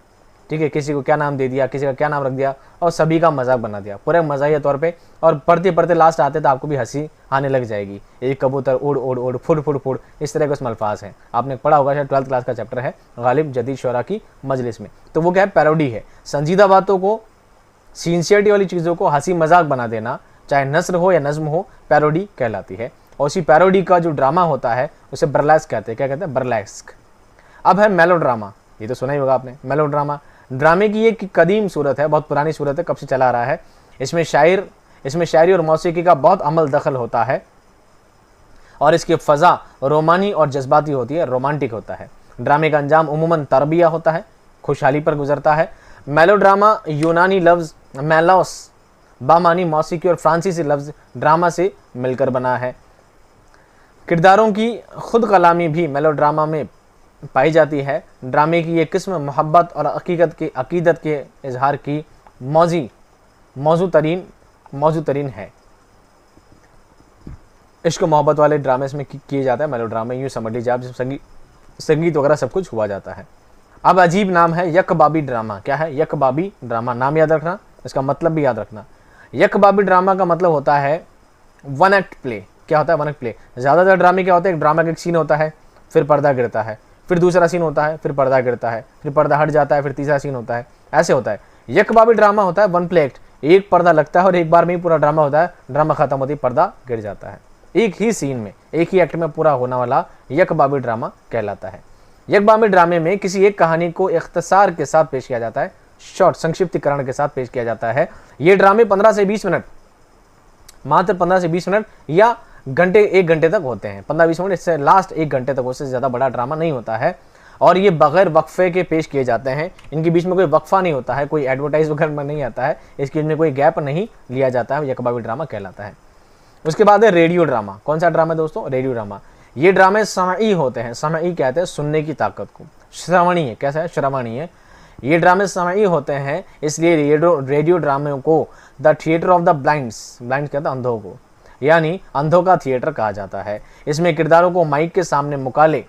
ठीक है, किसी को क्या नाम दे दिया, किसी का क्या नाम रख दिया, और सभी का मजाक बना दिया पूरे मज़ाहिया तौर पे। और पढ़ते पढ़ते लास्ट आते तो आपको भी हंसी आने लग जाएगी। एक कबूतर उड़ उड़ उड़ फुड़ फुड़ फुड़, इस तरह के उसमें अल्फाज हैं। आपने पढ़ा होगा, शायद 12th क्लास का चैप्टर है गालिब जदीद शुअरा की मजलिस में। तो वो क्या है? पैरोडी है। संजीदा बातों को, सिंसियरिटी वाली चीज़ों को हंसी मजाक बना देना, चाहे नस्र हो या नज़्म हो, पैरोडी कहलाती है। और उसी पैरोडी का जो ड्रामा होता है उसे बर्लेस्क कहते हैं। क्या कहते हैं? बर्लेस्क। अब है मेलोड्रामा। ये तो सुना ही होगा आपने, मेलोड्रामा। ड्रामे की एक कदीम सूरत है, बहुत पुरानी सूरत है, कब से चला आ रहा है। इसमें शायरी और मौसीकी का बहुत अमल दखल होता है, और इसकी फ़ज़ा रोमानी और जज्बाती होती है, रोमांटिक होता है। ड्रामे का अंजाम उमूमन तरबिया होता है, खुशहाली पर गुजरता है। मेलोड्रामा यूनानी लफ्ज़ मेलोस बामानी मौसीकी और फ्रांसीसी लफ्ज़ ड्रामा से मिलकर बना है। किरदारों की खुद कलामी भी मेलोड्रामा में पाई जाती है। ड्रामे की ये किस्म मोहब्बत और अकीदत के इजहार की मौजू तरीन है। इश्क मोहब्बत वाले ड्रामे इसमें किए जाते हैं। मेलोड्रामा यूँ समझ लीजिए आप, संगीत वगैरह सब कुछ हुआ जाता है। अब अजीब नाम है यकबाबी ड्रामा। क्या है? यकबाबी ड्रामा। नाम याद रखना, इसका मतलब भी याद रखना। यकबाबी ड्रामा का मतलब होता है वन एक्ट प्ले। क्या होता है? One act play. ज़्यादातर ड्रामे क्या होता है? एक ड्रामा का एक सीन होता है, फिर पर्दा गिरता है, फिर दूसरा सीन होता है, फिर पर्दा गिरता है, फिर पर्दा हट जाता है, फिर तीसरा सीन होता है, ऐसे होता है। यकबाबी ड्रामा होता है वन प्ले एक्ट। एक पर्दा लगता है और एक बार में ही पूरा ड्रामा होता है, ड्रामा खत्म होती है, पर्दा गिर जाता है। एक ही सीन में, एक ही एक्ट में पूरा होने वाला यकबाबी ड्रामा कहलाता है। यकबाबी ड्रामे में किसी एक कहानी को इख्तिसार के साथ पेश किया जाता है, शॉर्ट संक्षिप्तीकरण के साथ पेश किया जाता है। ये ड्रामे 15 से 20 मिनट, मात्र 15 से 20 मिनट या घंटे, 1 घंटे तक होते हैं। 15-20 मिनट, इससे लास्ट 1 घंटे तक, उससे ज़्यादा बड़ा ड्रामा नहीं होता है। और ये बगैर वक्फे के पेश किए जाते हैं। इनके बीच में कोई वक्फा नहीं होता है, कोई एडवर्टाइज वगैरह में नहीं आता है, इसके बीच में कोई गैप नहीं लिया जाता है। यकबाबी ड्रामा कहलाता है। उसके बाद है रेडियो ड्रामा। कौन सा ड्रामा है दोस्तों? Radio drama. ये ड्रामे समई होते हैं। समई कहते हैं सुनने की ताकत को, श्रवणीय। कैसा है? श्रवणीय। ये ड्रामे समई होते हैं, इसलिए रेडियो ड्रामे को the theatre of the blinds कहते हैं अंधों को, यानी अंधों का थिएटर कहा जाता है। इसमें किरदारों को माइक के सामने मुकाले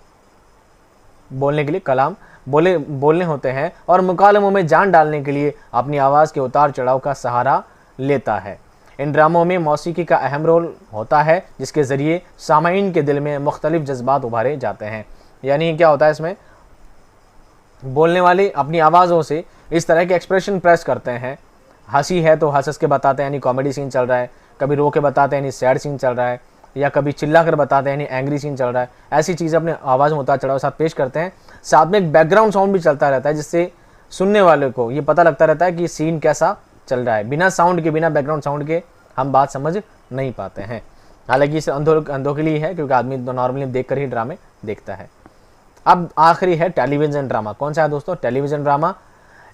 बोलने के लिए कलाम बोलने होते हैं, और मुकालमों में जान डालने के लिए अपनी आवाज़ के उतार चढ़ाव का सहारा लेता है। इन ड्रामों में मौसीकी का अहम रोल होता है, जिसके ज़रिए सामाईन के दिल में मुख्तलिफ जज्बात उभारे जाते हैं। यानी क्या होता है? इसमें बोलने वाले अपनी आवाज़ों से इस तरह के एक्सप्रेशन प्रेस करते हैं। हंसी है तो हंस के बताते हैं, यानी कॉमेडी सीन चल रहा है, कभी रो के बताते हैं, यानी सैड सीन चल रहा है, या कभी चिल्ला कर बताते हैं, यानी एंग्री सीन चल रहा है। ऐसी चीज़ें अपने आवाज़ में उतार चढ़ाव साथ पेश करते हैं। साथ में एक बैकग्राउंड साउंड भी चलता रहता है, जिससे सुनने वाले को ये पता लगता रहता है कि सीन कैसा चल रहा है। बिना साउंड के, बिना बैकग्राउंड साउंड के हम बात समझ नहीं पाते हैं। हालांकि इसे अंधों के लिए है, क्योंकि आदमी तो नॉर्मली देख कर ही ड्रामे देखता है। अब आखिरी है टेलीविज़न ड्रामा। कौन सा है दोस्तों? Television drama.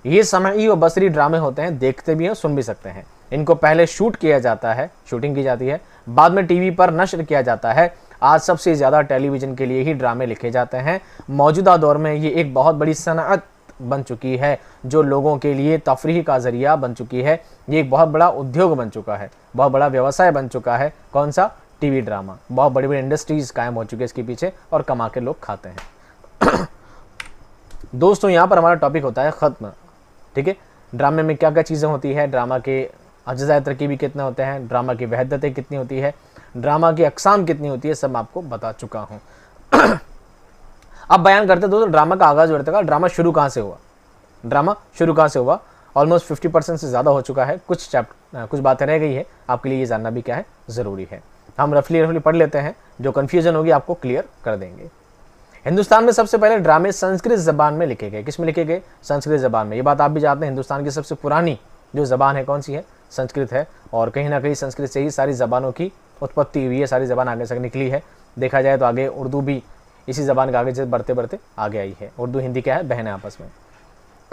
ये समई व बसरी ड्रामे होते हैं, देखते भी हैं, सुन भी सकते हैं। इनको पहले शूट किया जाता है, शूटिंग की जाती है, बाद में टीवी पर नश्र किया जाता है। आज सबसे ज़्यादा टेलीविज़न के लिए ही ड्रामे लिखे जाते हैं। मौजूदा दौर में ये एक बहुत बड़ी सनअत बन चुकी है, जो लोगों के लिए तफरीह का ज़रिया बन चुकी है। ये एक बहुत बड़ा उद्योग बन चुका है, बहुत बड़ा व्यवसाय बन चुका है। कौन सा? TV drama. बहुत बड़ी बड़ी इंडस्ट्रीज कायम हो चुकी है इसके पीछे और कमा के लोग खाते हैं। दोस्तों यहाँ पर हमारा टॉपिक होता है ख़त्म। ठीक है, ड्रामे में क्या क्या चीज़ें होती है, ड्रामा के अज्ज़ाए तरकीबी कितने होते हैं, ड्रामा की वहदतें कितनी होती है, ड्रामा की अक़साम कितनी होती है, सब मैं आपको बता चुका हूँ। अब बयान करते हैं दोस्तों ड्रामा का आगाज़ बढ़ता है। ड्रामा शुरू कहाँ से हुआ, ड्रामा शुरू कहाँ से हुआ। ऑलमोस्ट 50% से ज़्यादा हो चुका है, कुछ बातें रह गई है, आपके लिए ये जानना भी क्या है ज़रूरी है। हम रफली पढ़ लेते हैं, जो कन्फ्यूज़न होगी आपको क्लियर कर देंगे। हिंदुस्तान में सबसे पहले ड्रामे संस्कृत ज़बान में लिखे गए। किस में लिखे गए? संस्कृत ज़बान में। ये बात आप भी जानते हैं, हिंदुस्तान की सबसे पुरानी जो ज़बान है कौन सी है? संस्कृत है। और कहीं ना कहीं संस्कृत से ही सारी ज़बानों की उत्पत्ति हुई है, सारी ज़बान आगे से निकली है। देखा जाए तो आगे उर्दू भी इसी ज़बान के आगे से बढ़ते बढ़ते आगे आई है। उर्दू हिंदी क्या है? बहन है आपस में।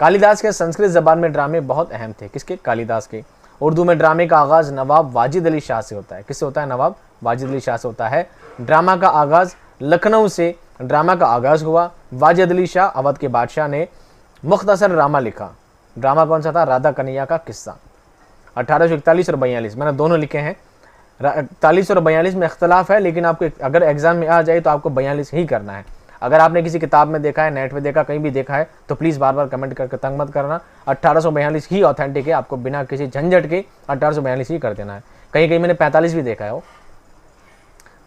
कालिदास के संस्कृत ज़बान में ड्रामे बहुत अहम थे। किसके? कालिदास के। उर्दू में ड्रामे का आगाज़ नवाब वाजिद अली शाह से होता है। किससे होता है? नवाब वाजिद अली शाह से होता है। ड्रामा का आगाज़ लखनऊ से ड्रामा का आगाज़ हुआ। वाजिद अली शाह अवध के बादशाह ने मुख्तसर ड्रामा लिखा। ड्रामा कौन सा था? राधा कन्हैया का किस्सा। 1841 और 42 मैंने दोनों लिखे हैं। 41 और 42 में इख्तलाफ है, लेकिन आपको अगर एग्जाम में आ जाए तो आपको 42 ही करना है। अगर आपने किसी किताब में देखा है, नेट पे देखा, कहीं भी देखा है तो प्लीज़ बार बार कमेंट करके तंग मत करना। 1842 ही ऑथेंटिक है, आपको बिना किसी झंझट के 1842 ही कर देना है। कहीं कहीं मैंने 45 भी देखा है, वो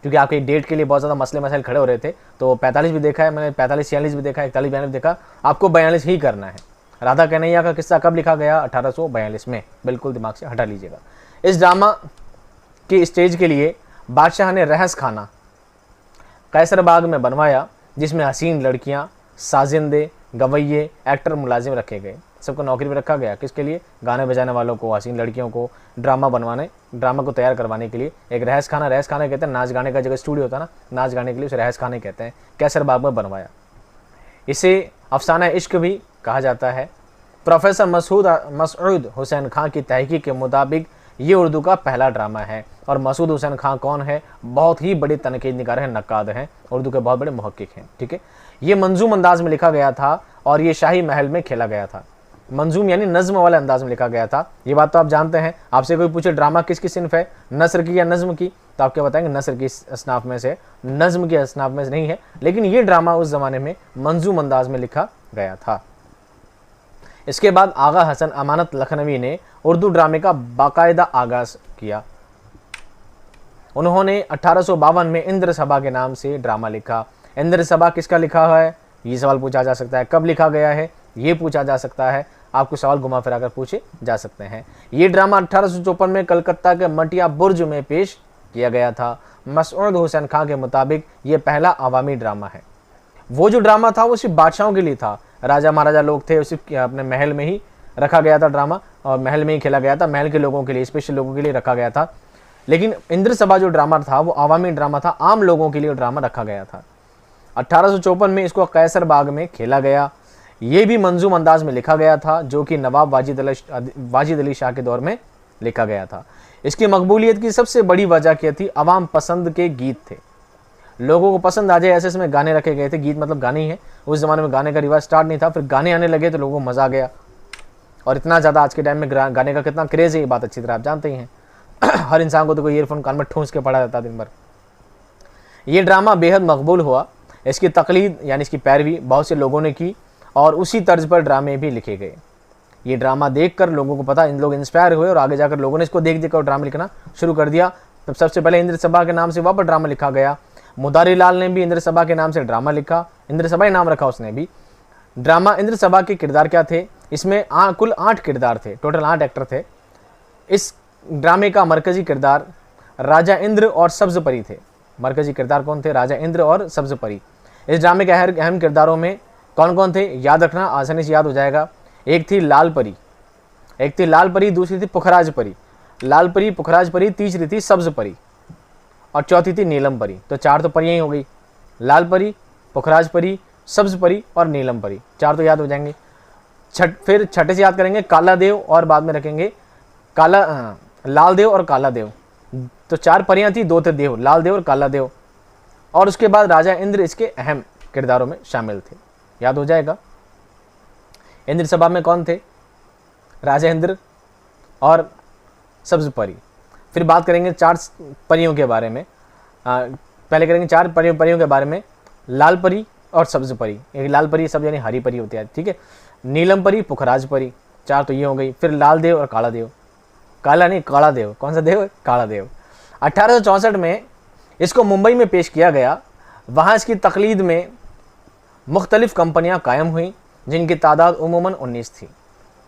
क्योंकि आपके डेट के लिए बहुत ज़्यादा मसले मसाइल खड़े हो रहे थे, तो 45 भी देखा है मैंने, 45 46 भी देखा है, 41 42 भी देखा। आपको 42 ही करना है। राधा कन्हैया का किस्सा कब लिखा गया? 1842 में। बिल्कुल दिमाग से हटा लीजिएगा। इस ड्रामा के स्टेज के लिए बादशाह ने रहस खाना कैसरबाग में बनवाया, जिसमें हसीन लड़कियां, साजिंदे, गवैये, एक्टर मुलाजिम रखे गए। सबको नौकरी पर रखा गया। किसके लिए? गाने बजाने वालों को, हसीन लड़कियों को ड्रामा को तैयार करवाने के लिए। एक रहस खाना कहते हैं, नाच गाने का जगह स्टूडियो होता है ना, नाच गाने के लिए उसे रहस खाने कहते हैं। कैसरबाग में बनवाया। इसे अफसाना इश्क भी कहा जाता है। प्रोफेसर मसूद हुसैन खां की तहकीक के मुताबिक ये उर्दू का पहला ड्रामा है। और मसूद हुसैन खां कौन है? बहुत ही बड़े तनकीद निगार हैं, नक्काद हैं, उर्दू के बहुत बड़े मुहक्किक हैं। ठीक है, ये मंजूम अंदाज में लिखा गया था और ये शाही महल में खेला गया था। मंजूम यानी नज्म वाले अंदाज में लिखा गया था। ये बात तो आप जानते हैं। आपसे कोई पूछे ड्रामा किसकी सिन्फ है, नस्र की या नज्म की, तो आप क्या बताएंगे? नस्र की असनाफ में से, नज्म की असनाफ में से नहीं है। लेकिन ये ड्रामा उस ज़माने में मंजूम अंदाज में लिखा गया था। इसके बाद आगा हसन अमानत लखनवी ने उर्दू ड्रामे का बाकायदा आगाज़ किया। उन्होंने 1852 में इंद्र सभा के नाम से ड्रामा लिखा। इंद्र सभा किसका लिखा है? ये सवाल पूछा जा सकता है। कब लिखा गया है? ये पूछा जा सकता है। आपको सवाल घुमा फिरा कर पूछे जा सकते हैं। ये ड्रामा 1854 में कलकत्ता के मटिया बुर्ज में पेश किया गया था। मसूद हुसैन खां के मुताबिक ये पहला अवामी ड्रामा है। वो जो ड्रामा था वो सिर्फ बादशाहों के लिए था, राजा महाराजा लोग थे, सिर्फ अपने महल में ही रखा गया था ड्रामा, और महल में ही खेला गया था, महल के लोगों के लिए, स्पेशल लोगों के लिए रखा गया था। लेकिन इंद्र सभा जो ड्रामा था वो अवामी ड्रामा था, आम लोगों के लिए ड्रामा रखा गया था। 1854 में इसको कैसर बाग में खेला गया। ये भी मंजूम अंदाज में लिखा गया था, जो कि नवाब वाजिद अली शाह के दौर में लिखा गया था। इसकी मकबूलियत की सबसे बड़ी वजह क्या थी? अवाम पसंद के गीत थे। लोगों को पसंद आ जाए ऐसे इसमें गाने रखे गए थे। गीत मतलब गाने ही है। उस ज़माने में गाने का रिवाज स्टार्ट नहीं था, फिर गाने आने लगे तो लोगों को मज़ा आ गया। और इतना ज़्यादा आज के टाइम में गाने का कितना क्रेज़ है, ये बात अच्छी तरह आप जानते ही हैं। हर इंसान को तो कोई ईयरफोन कान में ठूंस के पड़ा रहता दिन भर। ये ड्रामा बेहद मकबूल हुआ। इसकी तकलीद यानी इसकी पैरवी बहुत से लोगों ने की और उसी तर्ज पर ड्रामे भी लिखे गए। ये ड्रामा देखकर लोगों को पता, इन लोग इंस्पायर हुए और आगे जाकर लोगों ने इसको देख कर ड्रामा लिखना शुरू कर दिया। तब सबसे पहले इंद्र सभा के नाम से वहाँ पर ड्रामा लिखा गया। मुदारी लाल ने भी इंद्र सभा के नाम से ड्रामा लिखा, इंद्र सभा ही नाम रखा उसने भी। ड्रामा इंद्र सभा के किरदार क्या थे? इसमें कुल 8 किरदार थे, टोटल 8 एक्टर थे। इस ड्रामे का मरकजी किरदार राजा इंद्र और सब्ज परी थे। मरकजी किरदार कौन थे? राजा इंद्र और सब्ज परी। इस ड्रामे के अहम किरदारों में कौन कौन थे? याद रखना, आसानी से याद हो जाएगा। एक थी लाल परी, दूसरी थी पुखराज परी। लाल परी, पुखराज परी, तीसरी थी सब्ज परी और चौथी थी नीलम परी। तो 4 तो परियां ही हो गई, लाल परी, पुखराज परी, सब्ज परी और नीलम परी। 4 तो याद हो जाएंगे। फिर छठे से याद करेंगे काला देव और बाद में रखेंगे लाल देव और काला देव। तो 4 परियां थी, 2 थे देव, लाल देव और काला देव। और उसके बाद राजा इंद्र इसके अहम किरदारों में शामिल थे। याद हो जाएगा। इंद्र सभा में कौन थे? राजा इंद्र और सब्ज परी। फिर बात करेंगे 4 परियों के बारे में। पहले करेंगे 4 परियों के बारे में। लाल परी और सब्ज परी, एक लाल परी सब यानी हरी परी होती है, ठीक है। नीलम परी, पुखराज परी, 4 तो ये हो गई। फिर लाल देव और काला देव, काला नहीं काला देव, कौन सा देव? काला देव। 1864 में इसको मुंबई में पेश किया गया। वहाँ इसकी तकलीद में मुख्तलिफ कंपनियाँ कायम हुई जिनकी तादाद उमूमन 19 थी।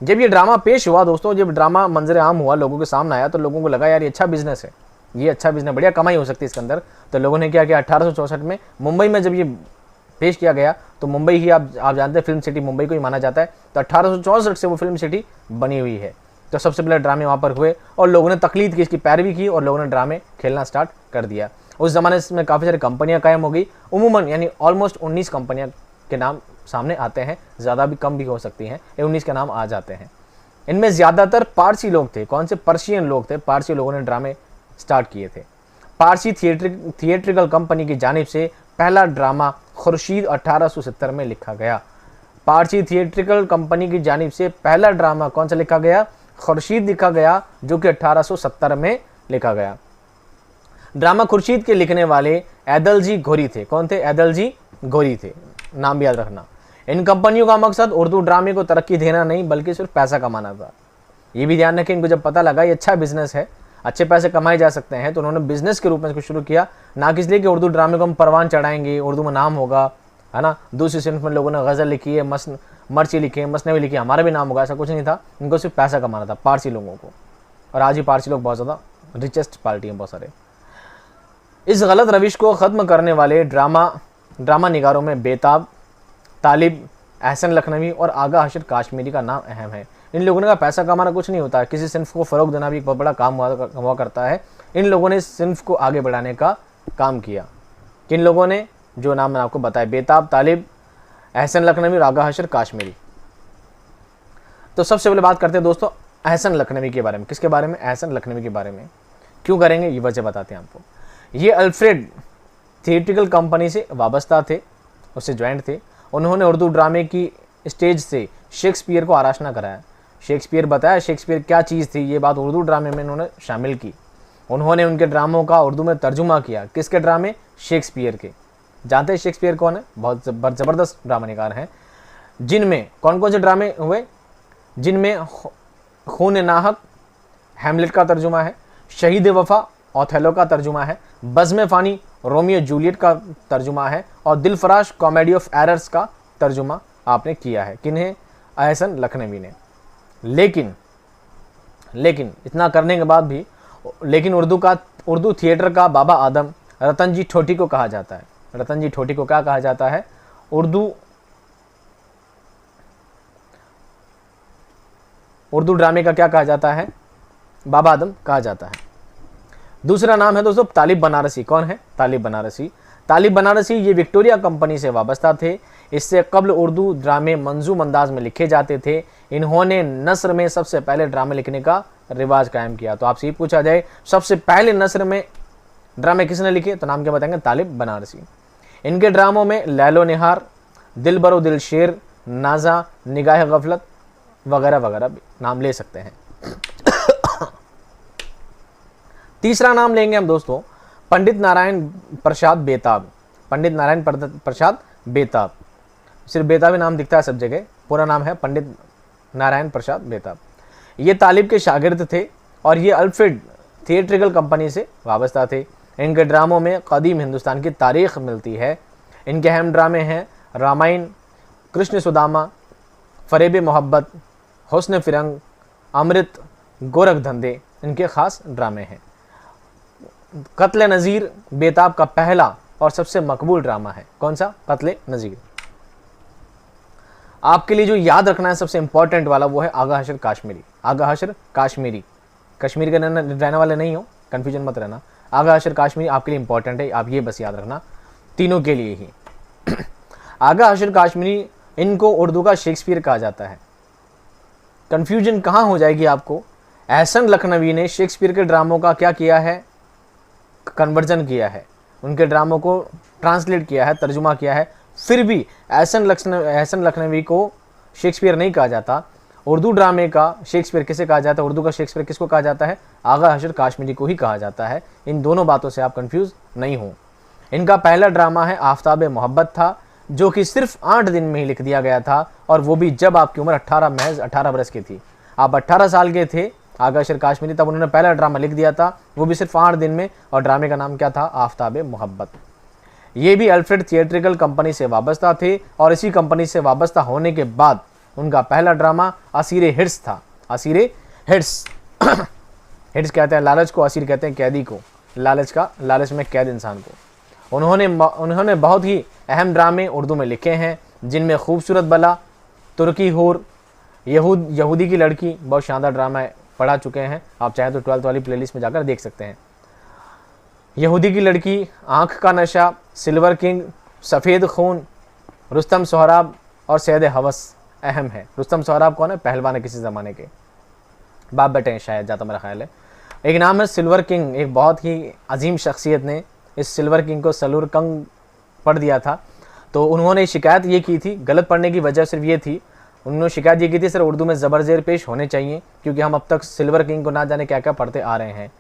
जब ये ड्रामा पेश हुआ दोस्तों, जब ड्रामा मंजर आम हुआ, लोगों के सामने आया, तो लोगों को लगा यार ये अच्छा बिजनेस है, ये अच्छा बिजनेस, बढ़िया कमाई हो सकती है इसके अंदर। तो लोगों ने क्या किया, 1864 में मुंबई में जब ये पेश किया गया, तो मुंबई ही आप जानते हैं फिल्म सिटी मुंबई को ही माना जाता है, तो 1864 से वो फिल्म सिटी बनी हुई है। तो सबसे पहले ड्रामे वहाँ पर हुए और लोगों ने तकलीद की, इसकी पैरवी की और लोगों ने ड्रामे खेलना स्टार्ट कर दिया। उस ज़माने में काफ़ी सारी कंपनियाँ कायम हो गई, उमूमन यानी ऑलमोस्ट 19 कंपनियाँ के नाम सामने आते हैं, ज़्यादा भी कम भी हो सकती हैं, ये 19 के नाम आ जाते हैं। इनमें ज़्यादातर पारसी लोग थे। कौन से? पर्शियन लोग थे। पारसी लोगों ने ड्रामे स्टार्ट किए थे। पारसी थिएट्रिकल कंपनी की जानिब से पहला ड्रामा खुर्शीद 1870 में लिखा गया। पारसी थिएट्रिकल कंपनी की जानिब से पहला ड्रामा कौन सा लिखा गया? खुर्शीद लिखा गया, जो कि 1870 में लिखा गया। ड्रामा खुर्शीद के लिखने वाले ऐदलजी घोरी थे। कौन थे? ऐदलजी घोरी थे, नाम भी याद रखना। इन कंपनियों का मकसद उर्दू ड्रामे को तरक्की देना नहीं बल्कि सिर्फ पैसा कमाना था। ये भी ध्यान रखें, इनको जब पता लगा ये अच्छा बिजनेस है, अच्छे पैसे कमाए जा सकते हैं, तो उन्होंने बिजनेस के रूप में इसको शुरू किया, ना कि इसलिए कि उर्दू ड्रामे को हम परवान चढ़ाएंगे, उर्दू में नाम होगा, है ना। दूसरी सिंफ में लोगों ने गज़ल लिखी है, मर्ची लिखी है, मसनवी लिखी है, हमारा भी नाम होगा, ऐसा कुछ नहीं था। इनको सिर्फ पैसा कमाना था पारसी लोगों को। और आज ही पारसी लोग बहुत ज़्यादा रिचेस्ट पार्टी हैं, बहुत सारे। इस गलत रविश को ख़त्म करने वाले ड्रामा निगारों में बेताब, तालिब, एहसन लखनवी और आगा हशर काश्मीरी का नाम अहम है। इन लोगों ने कहा पैसा कमाना कुछ नहीं होता है, किसी सिंफ को फ़रोग देना भी एक बहुत बड़ा काम हुआ करता है। इन लोगों ने सिंफ को आगे बढ़ाने का काम किया। किन लोगों ने? जो नाम मैंने आपको बताया, बेताब, तालिब, एहसन लखनवी और आगा हशर काश्मीरी। तो सबसे पहले बात करते हैं दोस्तों एहसन लखनवी के बारे में। किसके बारे में? एहसन लखनवी के बारे में। क्यों करेंगे, ये वजह बताते हैं आपको। ये अल्फ्रेड थिएट्रिकल कंपनी से वाबस्ता थे, उससे ज्वाइंट थे। उन्होंने उर्दू ड्रामे की स्टेज से शेक्सपियर को आराधना कराया। शेक्सपियर बताया शेक्सपियर क्या चीज़ थी, ये बात उर्दू ड्रामे में उन्होंने शामिल की। उन्होंने उनके ड्रामों का उर्दू में तर्जुमा किया। किसके ड्रामे? शेक्सपियर के। जानते हैं शेक्सपियर कौन है? बहुत ज़बरदस्त ड्रामानिकार हैं। जिनमें कौन कौन से ड्रामे हुए? जिनमें खून नाहक हैमलेट का तर्जुमा है, शहीद वफा ओथेलो का तर्जुमा है, बज़्म फ़ानी रोमियो जूलियट का तर्जुमा है, और दिलफराश कॉमेडी ऑफ एरर्स का तर्जुमा आपने किया है। किन्हें? एहसन लखनवी ने। लेकिन इतना करने के बाद भी उर्दू थिएटर का बाबा आदम रतन जी ठोटी को कहा जाता है। रतन जी ठोटी को क्या कहा जाता है? उर्दू ड्रामे का क्या कहा जाता है? बाबा आदम कहा जाता है। दूसरा नाम है दोस्तों तालिब बनारसी। कौन है? तालिब बनारसी। तालिब बनारसी ये विक्टोरिया कंपनी से वाबस्ता थे। इससे कबल उर्दू ड्रामे मंजूम अंदाज में लिखे जाते थे। इन्होंने नस्र में सबसे पहले ड्रामे लिखने का रिवाज कायम किया। तो आपसे ये पूछा जाए सबसे पहले नस्र में ड्रामे किसने लिखे, तो नाम क्या बताएंगे? तालिब बनारसी। इनके ड्रामों में लैलो निहार, दिल बरो दिल शेर, नाजा, निगाह गफलत वगैरह वगैरह भी नाम ले सकते हैं। तीसरा नाम लेंगे हम दोस्तों पंडित नारायण प्रसाद बेताब। पंडित नारायण प्रसाद बेताब, सिर्फ बेताब ही नाम दिखता है सब जगह, पूरा नाम है पंडित नारायण प्रसाद बेताब। ये तालिब के शागिर्द थे और ये अल्फ्रेड थिएट्रिकल कंपनी से वाबस्ता थे। इनके ड्रामों में कदीम हिंदुस्तान की तारीख मिलती है। इनके अहम ड्रामे हैं रामायण, कृष्ण सुदामा, फरेब मोहब्बत, हुस्न फिरंग, अमृत, गोरख धंधे इनके ख़ास ड्रामे हैं। कत्ल नज़ीर बेताब का पहला और सबसे मकबूल ड्रामा है। कौन सा? कत्ल नज़ीर। आपके लिए जो याद रखना है सबसे इंपॉर्टेंट वाला वो है आगा हशर काश्मीरी। आगा हशर काश्मीरी, कश्मीर के रहने वाले नहीं हो, कन्फ्यूजन मत रहना। आगा हशर काश्मीरी आपके लिए इंपॉर्टेंट है, आप ये बस याद रखना, तीनों के लिए ही। आगा हशर काश्मीरी, इनको उर्दू का शेक्सपियर कहा जाता है। कन्फ्यूजन कहाँ हो जाएगी आपको? एहसन लखनवी ने शेक्सपियर के ड्रामों का क्या किया है? कन्वर्जन किया है, उनके ड्रामों को ट्रांसलेट किया है, तर्जुमा किया है। फिर भी एहसन लखनवी को शेक्सपियर नहीं कहा जाता। उर्दू ड्रामे का शेक्सपियर किसे कहा जाता है? उर्दू का शेक्सपियर किसको कहा जाता है? आगा हशर काश्मीरी को ही कहा जाता है। इन दोनों बातों से आप कंफ्यूज नहीं हूँ। इनका पहला ड्रामा है आफ्ताबे मोहब्बत था, जो कि सिर्फ 8 दिन में ही लिख दिया गया था, और वो भी जब आपकी उम्र महज 18 बरस की थी। आप 18 साल के थे आगा अशर काश्मीरी, तब उन्होंने पहला ड्रामा लिख दिया था, वो भी सिर्फ 8 दिन में, और ड्रामे का नाम क्या था? आफ्ताबे मोहब्बत। ये भी अल्फ्रेड थिएट्रिकल कंपनी से वाबस्ता थे, और इसी कंपनी से वाबस्ता होने के बाद उनका पहला ड्रामा असीरे हिर्स था। असीरे हिर्स हिर्स कहते हैं लालच को, असीर कहते हैं कैदी को, लालच में कैद इंसान को। उन्होंने बहुत ही अहम ड्रामे उर्दू में लिखे हैं, जिनमें खूबसूरत बला, तुर्की हूर, यहूदी की लड़की, बहुत शानदार ड्रामा पढ़ा चुके हैं, आप चाहें तो 12th वाली प्लेलिस्ट में जाकर देख सकते हैं। यहूदी की लड़की, आँख का नशा, सिल्वर किंग, सफ़ेद खून, रुस्तम सोहराब और सैद हवस अहम है। रुस्तम सोहराब कौन है? पहलवान है किसी ज़माने के, बाप बेटे हैं शायद, जाता मेरा ख्याल है। एक नाम है सिल्वर किंग, एक बहुत ही अजीम शख्सियत ने इस सिल्वर किंग को सलूर कंग पढ़ दिया था। तो उन्होंने शिकायत ये की थी, गलत पढ़ने की वजह सिर्फ ये थी, उन्होंने शिकायत ये की थी सर उर्दू में ज़बर ज़ेर पेश होने चाहिए, क्योंकि हम अब तक सिल्वर किंग को ना जाने क्या क्या पढ़ते आ रहे हैं।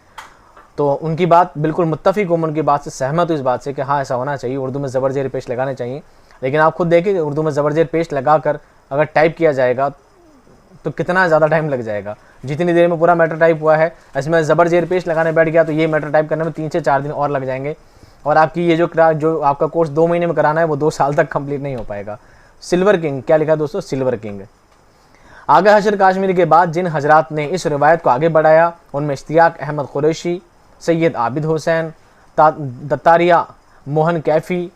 तो उनकी बात बिल्कुल मुत्तफ़िक हूँ, उनकी बात से सहमत हूँ इस बात से कि हाँ ऐसा होना चाहिए, उर्दू में ज़बर ज़ेर पेश लगाने चाहिए। लेकिन आप खुद देखिए, उर्दू में ज़बर ज़ेर पेश लगा कर अगर टाइप किया जाएगा तो कितना ज़्यादा टाइम लग जाएगा। जितनी देर में पूरा मैटर टाइप हुआ है, इसमें ज़बर ज़ेर पेश लगाने बैठ गया तो ये मैटर टाइप करने में 3 से 4 दिन और लग जाएंगे, और आपकी ये जो आपका कोर्स 2 महीने में कराना है वो 2 साल तक कंप्लीट नहीं हो पाएगा। सिल्वर किंग क्या लिखा दोस्तों? Silver king. आगा हशर काश्मीरी के बाद जिन हजरात ने इस रिवायत को आगे बढ़ाया उनमें इश्तियाक अहमद कुरैशी, सैयद आबिद हुसैन, दत्तारिया, मोहन कैफ़ी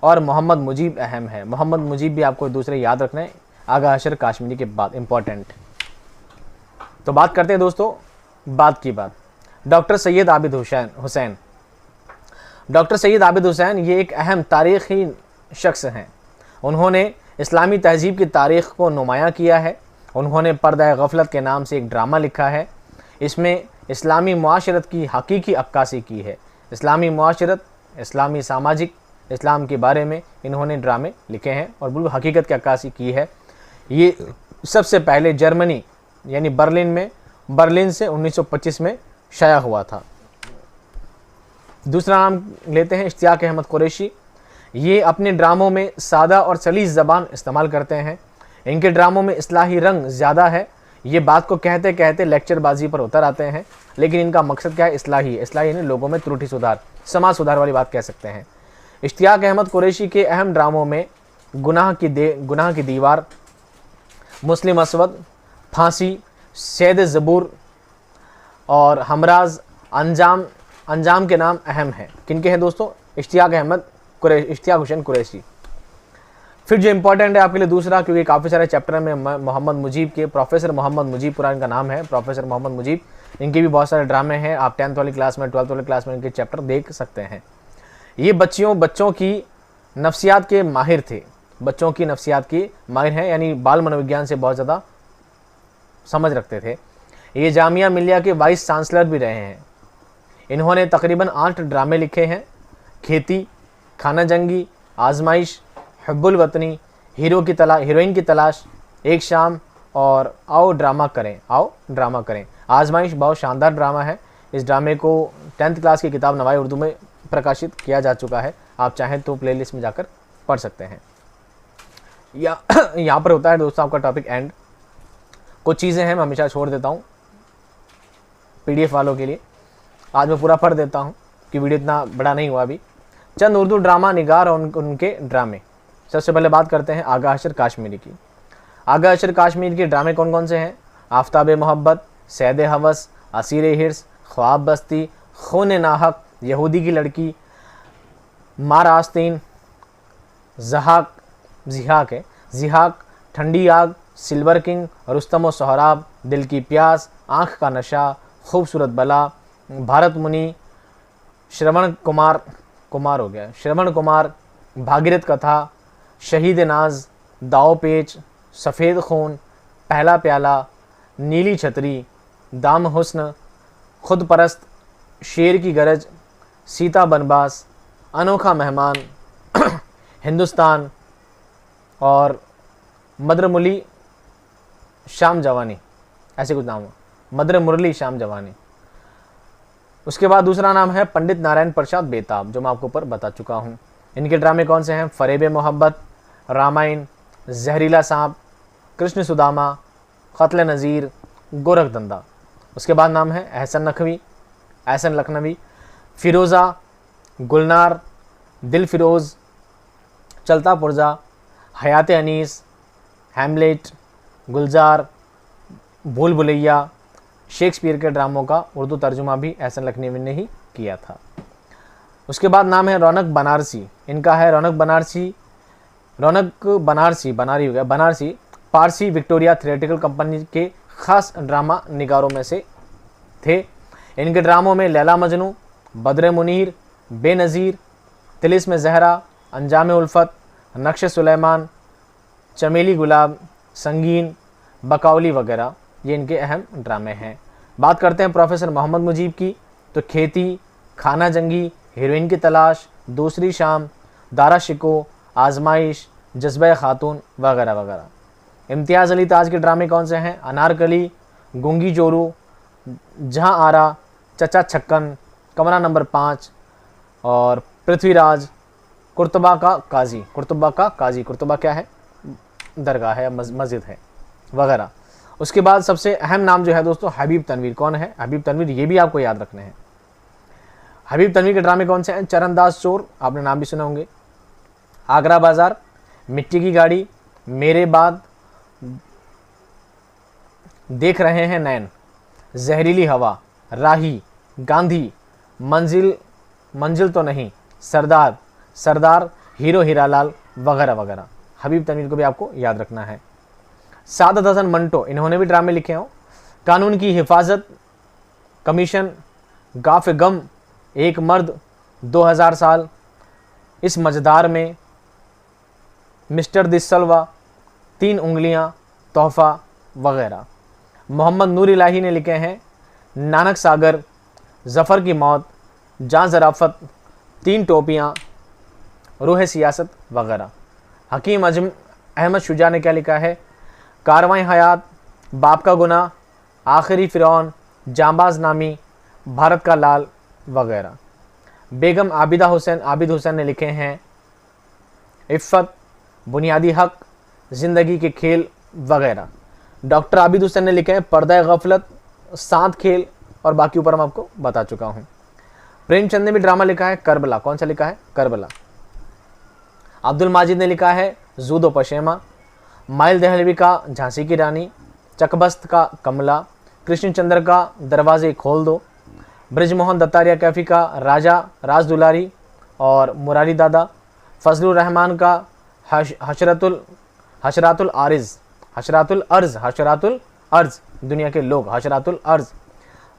और मोहम्मद मुजीब अहम है। मोहम्मद मुजीब भी आपको दूसरे याद रखना है आगा हशर काश्मीरी के बाद, इंपॉर्टेंट। तो बात करते हैं दोस्तों बात की बात, डॉक्टर सैयद आबिद हुसैन। डॉक्टर सैयद आबिद हुसैन ये एक अहम तारीख़ी शख्स हैं। उन्होंने इस्लामी तहज़ीब की तारीख़ को नुमायाँ किया है। उन्होंने पर्दा गफलत के नाम से एक ड्रामा लिखा है, इसमें इस्लामी मुआशरत की हकीकी अक्कासी की है। इस्लामी मुआशरत, इस्लामी सामाजिक, इस्लाम के बारे में इन्होंने ड्रामे लिखे हैं और बिल्कुल हकीकत की अक्कासी की है। ये सबसे पहले जर्मनी यानी बर्लिन से 1925 में शाया हुआ था। दूसरा नाम लेते हैं इश्तियाक अहमद कुरैशी। ये अपने ड्रामों में सादा और सलीस ज़बान इस्तेमाल करते हैं। इनके ड्रामों में इस्लाही रंग ज़्यादा है। ये बात को कहते कहते लेक्चरबाजी पर उतर आते हैं, लेकिन इनका मकसद क्या है? इस्लाही यानी लोगों में त्रुटि सुधार, समाज सुधार वाली बात कह सकते हैं। इश्तियाक अहमद कुरैशी के अहम ड्रामों में गुनाह की दीवार, मुस्लिम असवद, फांसी, सैद ज़बूर और हमराज, अंजाम के नाम अहम हैं। किनके हैं दोस्तों? इश्तियाक हुसैन कुरैशी। फिर जो इंपॉर्टेंट है आपके लिए दूसरा, क्योंकि काफ़ी सारे चैप्टर में मोहम्मद मुजीब के, प्रोफेसर मोहम्मद मुजीब पूरा इनका नाम है, प्रोफेसर मोहम्मद मुजीब। इनके भी बहुत सारे ड्रामे हैं, आप 10th वाली क्लास में, 12th वाली क्लास में इनके चैप्टर देख सकते हैं। ये बच्चों की नफ्सियात के माहिर थे, बच्चों की नफ्सियात की माहिर हैं, यानी बाल मनोविज्ञान से बहुत ज़्यादा समझ रखते थे। ये जामिया मिलिया के वाइस चांसलर भी रहे हैं। इन्होंने तकरीबन 8 ड्रामे लिखे हैं, खेती, खाना जंगी, आजमाइश, हुब्बुल वतनी, हीरोइन की तलाश, एक शाम और आओ ड्रामा करें। आजमाइश बहुत शानदार ड्रामा है। इस ड्रामे को 10th क्लास की किताब नवाई उर्दू में प्रकाशित किया जा चुका है, आप चाहें तो प्लेलिस्ट में जाकर पढ़ सकते हैं। यहाँ पर होता है दोस्तों आपका टॉपिक एंड। कुछ चीज़ें हैं मैं हमेशा छोड़ देता हूँ PDF वालों के लिए, आज मैं पूरा पढ़ देता हूँ कि वीडियो इतना बड़ा नहीं हुआ अभी। चंद उर्दू ड्रामा निगार और उनके ड्रामे। सबसे पहले बात करते हैं आगा हशर काश्मीरी की। आगा हशर काश्मीरी के ड्रामे कौन कौन से हैं? आफ्ताबे मोहब्बत, सैद हवस, असीरे हिर्स, ख्वाब बस्ती, खून नाहक, यहूदी की लड़की, मार आस्तीन, जिहाक, ठंडी आग, सिल्वर किंग, रुस्तम सोहराब, दिल की प्यास, आँख का नशा, खूबसूरत बला, भारत मुनि, श्रवण कुमार, भागीरथ कथा, शहीद नाज, दाव पेच, सफ़ेद खून, पहला प्याला, नीली छतरी, दाम हुस्न, खुद परस्त, शेर की गरज, सीता बनबास, अनोखा मेहमान, हिंदुस्तान और मदर मुरली शाम जवानी, ऐसे कुछ नाम हो, मदर मुरली शाम जवानी। उसके बाद दूसरा नाम है पंडित नारायण प्रसाद बेताब, जो मैं आपको ऊपर बता चुका हूँ। इनके ड्रामे कौन से हैं? फरेब मोहब्बत, रामायण, जहरीला सांप, कृष्ण सुदामा, कत्ल नज़ीर, गोरखधंधा। उसके बाद नाम है एहसन लखनवी, फिरोज़ा, गुलनार, दिल फिरोज़, चलता पुर्जा, हयात अनीस, हैमलेट, गुलजार, भूल भुलैया। शेक्सपियर के ड्रामों का उर्दू तर्जुमा भी एहसन लखनवी ने ही किया था। उसके बाद नाम है रौनक बनारसी। इनका है रौनक बनारी हो गया, Banarasi Parsi Victoria theatrical company के खास ड्रामा निगारों में से थे। इनके ड्रामों में लैला मजनू, बद्र मुनीर, बेनज़ीर, तिलिस्म ज़हरा, अंजाम उल्फत, नक्श सुलेमान, चमेली गुलाब, संगीन, बकौली वगैरह, ये इनके अहम ड्रामे हैं। बात करते हैं प्रोफेसर मोहम्मद मुजीब की, तो खेती, खाना जंगी, हीरोइन की तलाश, दूसरी शाम, दारा शिको, आजमाइश, जज्बा खातून वगैरह वगैरह। इम्तियाज़ अली ताज के ड्रामे कौन से हैं? अनारकली, गुंगी जोरू, जहाँ आरा, चचा छक्कन, कमरा नंबर 5 और पृथ्वीराज, कुर्तबा का काजी। कुर्तबा क्या है? दरगाह है, मस्जिद है वगैरह। उसके बाद सबसे अहम नाम जो है दोस्तों, हबीब तनवीर। कौन है? हबीब तनवीर, ये भी आपको याद रखने हैं। हबीब तनवीर के ड्रामे कौन से हैं? चरणदास चोर, आपने नाम भी सुने होंगे, आगरा बाजार, मिट्टी की गाड़ी, मेरे बाद, देख रहे हैं नैन, जहरीली हवा, राही, गांधी, मंजिल तो नहीं, सरदार, हीरो हीरालाल वगैरह वगैरह। हबीब तनवीर को भी आपको याद रखना है। सादत हसन मंटो, इन्होंने भी ड्रामे लिखे हों। कानून की हिफाजत, कमीशन, गाफ गम, एक मर्द, 2000 साल, इस मझदार में, मिस्टर दिसलवा, 3 उंगलियां, तोहफा वगैरह। मोहम्मद नूर इलाही ने लिखे हैं नानक सागर, जफ़र की मौत, जान ज़राफ़त, 3 टोपियाँ, रूह सियासत वगैरह। हकीम अहमद शुजा ने क्या लिखा है? कारवां हयात, बाप का गुनाह, आखिरी फ़िरौन, जांबाज नामी, भारत का लाल वगैरह। बेगम आबिद हुसैन ने लिखे हैं इफ़्फ़त, बुनियादी हक, ज़िंदगी के खेल वगैरह। डॉक्टर आबिद हुसैन ने लिखे हैं पर्दा गफलत, 7 खेल और बाकी ऊपर मैं आपको बता चुका हूँ। प्रेमचंद ने भी ड्रामा लिखा है करबला। कौन सा लिखा है? करबला। अब्दुल माजिद ने लिखा है जूदो पशेमा, माइल दहलवी का झांसी की रानी, चकबस्त का कमला, कृष्णचंद्र का दरवाजे खोल दो, ब्रजमोहन दत्तारिया कैफी का राजा राज दुलारी और मुरारी दादा, फजलुर रहमान का हशरातुल अर्ज, दुनिया के लोग, हशरातुल अर्ज,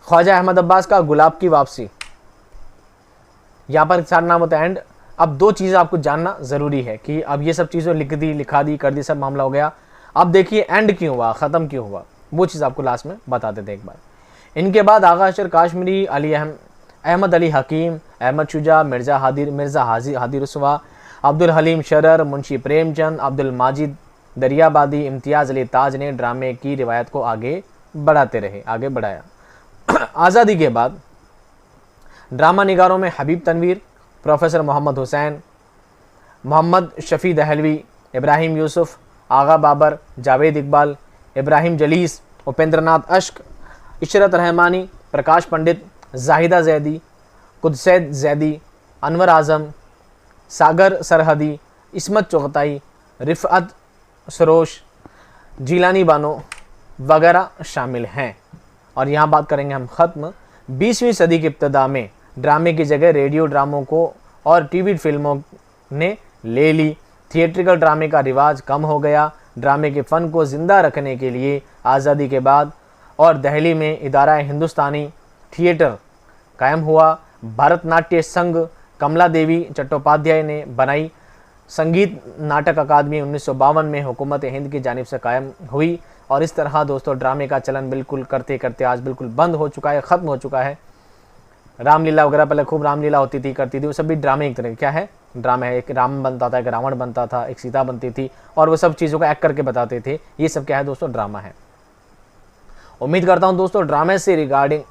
ख्वाजा अहमद अब्बास का गुलाब की वापसी। यहाँ पर सारा नाम होता है एंड। अब 2 चीज़ें आपको जानना ज़रूरी है कि अब ये सब चीज़ें लिखा दी कर दी, सब मामला हो गया। अब देखिए एंड क्यों हुआ, ख़त्म क्यों हुआ, वो चीज़ आपको लास्ट में बता देते हैं एक बार। इनके बाद आगा अशर काश्मीरी, अहमद अली हकीम, अहमद शुजा, मिर्ज़ा हादी रसवा, अब्दुल हलीम शरर, मुंशी प्रेमचंद, अब्दुल माजिद दरियाबादी, इम्तियाज़ अली ताज ने ड्रामे की रिवायत को आगे बढ़ाया। आज़ादी के बाद ड्रामा निगारों में हबीब तनवीर, प्रोफेसर मोहम्मद हुसैन, मोहम्मद शफ़ी दहलवी, इब्राहिम यूसुफ, आगा बाबर, जावेद इकबाल, इब्राहिम जलीस, उपेंद्रनाथ अश्क, इशरत रहमानी, प्रकाश पंडित, जाहिदा जैदी, कुदसैद जैदी, अनवर आज़म, सागर सरहदी, इस्मत चुगताई, रिफ़अत सरोश, जीलानी बानो वगैरह शामिल हैं। और यहाँ बात करेंगे हम ख़त्म। 20वीं सदी की इब्तदा में ड्रामे की जगह रेडियो ड्रामों को और टीवी फिल्मों ने ले ली। थिएट्रिकल ड्रामे का रिवाज कम हो गया। ड्रामे के फ़न को ज़िंदा रखने के लिए आज़ादी के बाद और दिल्ली में इदारा हिंदुस्तानी थिएटर कायम हुआ। भरतनाट्य संघ कमला देवी चट्टोपाध्याय ने बनाई। संगीत नाटक अकादमी 1952 में हुकूमत हिंद की जानिब से कायम हुई। और इस तरह दोस्तों ड्रामे का चलन बिल्कुल करते करते आज बिल्कुल बंद हो चुका है, ख़त्म हो चुका है। रामलीला वगैरह पहले खूब रामलीला होती थी, करती थी, वो सब भी ड्रामे एक तरह क्या है, ड्रामा है। एक राम बनता था, एक रावण बनता था, एक सीता बनती थी और वो सब चीज़ों को एक्ट करके बताते थे। ये सब क्या है दोस्तों, ड्रामा है। उम्मीद करता हूँ दोस्तों ड्रामे से रिगार्डिंग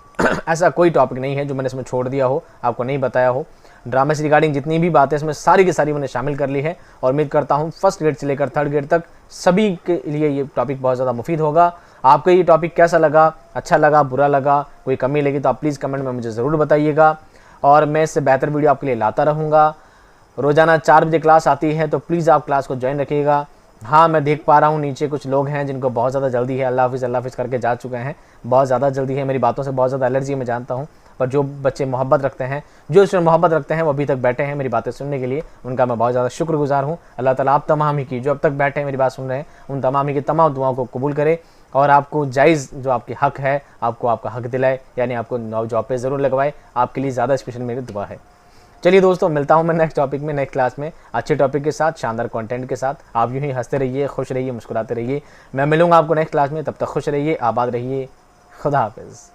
ऐसा कोई टॉपिक नहीं है जो मैंने इसमें छोड़ दिया हो, आपको नहीं बताया हो। ड्रामे से रिगार्डिंग जितनी भी बातें इसमें सारी की सारी मैंने शामिल कर ली है और उम्मीद करता हूँ फर्स्ट ग्रेड से लेकर थर्ड ग्रेड तक सभी के लिए ये टॉपिक बहुत ज़्यादा मुफीद होगा। आपको ये टॉपिक कैसा लगा, अच्छा लगा, बुरा लगा, कोई कमी लगी तो आप प्लीज़ कमेंट में मुझे ज़रूर बताइएगा और मैं इससे बेहतर वीडियो आपके लिए लाता रहूँगा। रोज़ाना 4 बजे क्लास आती है तो प्लीज़ आप क्लास को ज्वाइन रखिएगा। हाँ, मैं देख पा रहा हूँ नीचे कुछ लोग हैं जिनको बहुत ज़्यादा जल्दी है, अल्लाह हाफिज़ करके जा चुके हैं। बहुत ज़्यादा जल्दी है, मेरी बातों से बहुत ज़्यादा एलर्जी मैं जानता हूँ, पर जो बच्चे मोहब्बत रखते हैं, जो इसमें मोहब्बत रखते हैं वो अभी तक बैठे हैं मेरी बातें सुनने के लिए, उनका मैं बहुत ज़्यादा शुक्रगुजार हूँ। अल्लाह ताला आप तमाम ही की जो अब तक बैठे हैं मेरी बात सुन रहे हैं उन तमाम ही की तमाम दुआओं को कबूल करे और आपको जायज़ जो आपकी हक़ है आपको आपका हक़ दिलाए, यानी आपको नौ जॉब पे ज़रूर लगवाए। आपके लिए ज़्यादा स्पेशल मेरी दुआ है। चलिए दोस्तों, मिलता हूँ मैं नेक्स्ट टॉपिक में, नेक्स्ट क्लास में अच्छे टॉपिक के साथ, शानदार कंटेंट के साथ। आप यूँ ही हंसते रहिए, खुश रहिए, मुस्कुराते रहिए। मैं मिलूंगा आपको नेक्स्ट क्लास में, तब तक खुश रहिए, आबाद रहिए। खुदा हाफिज़।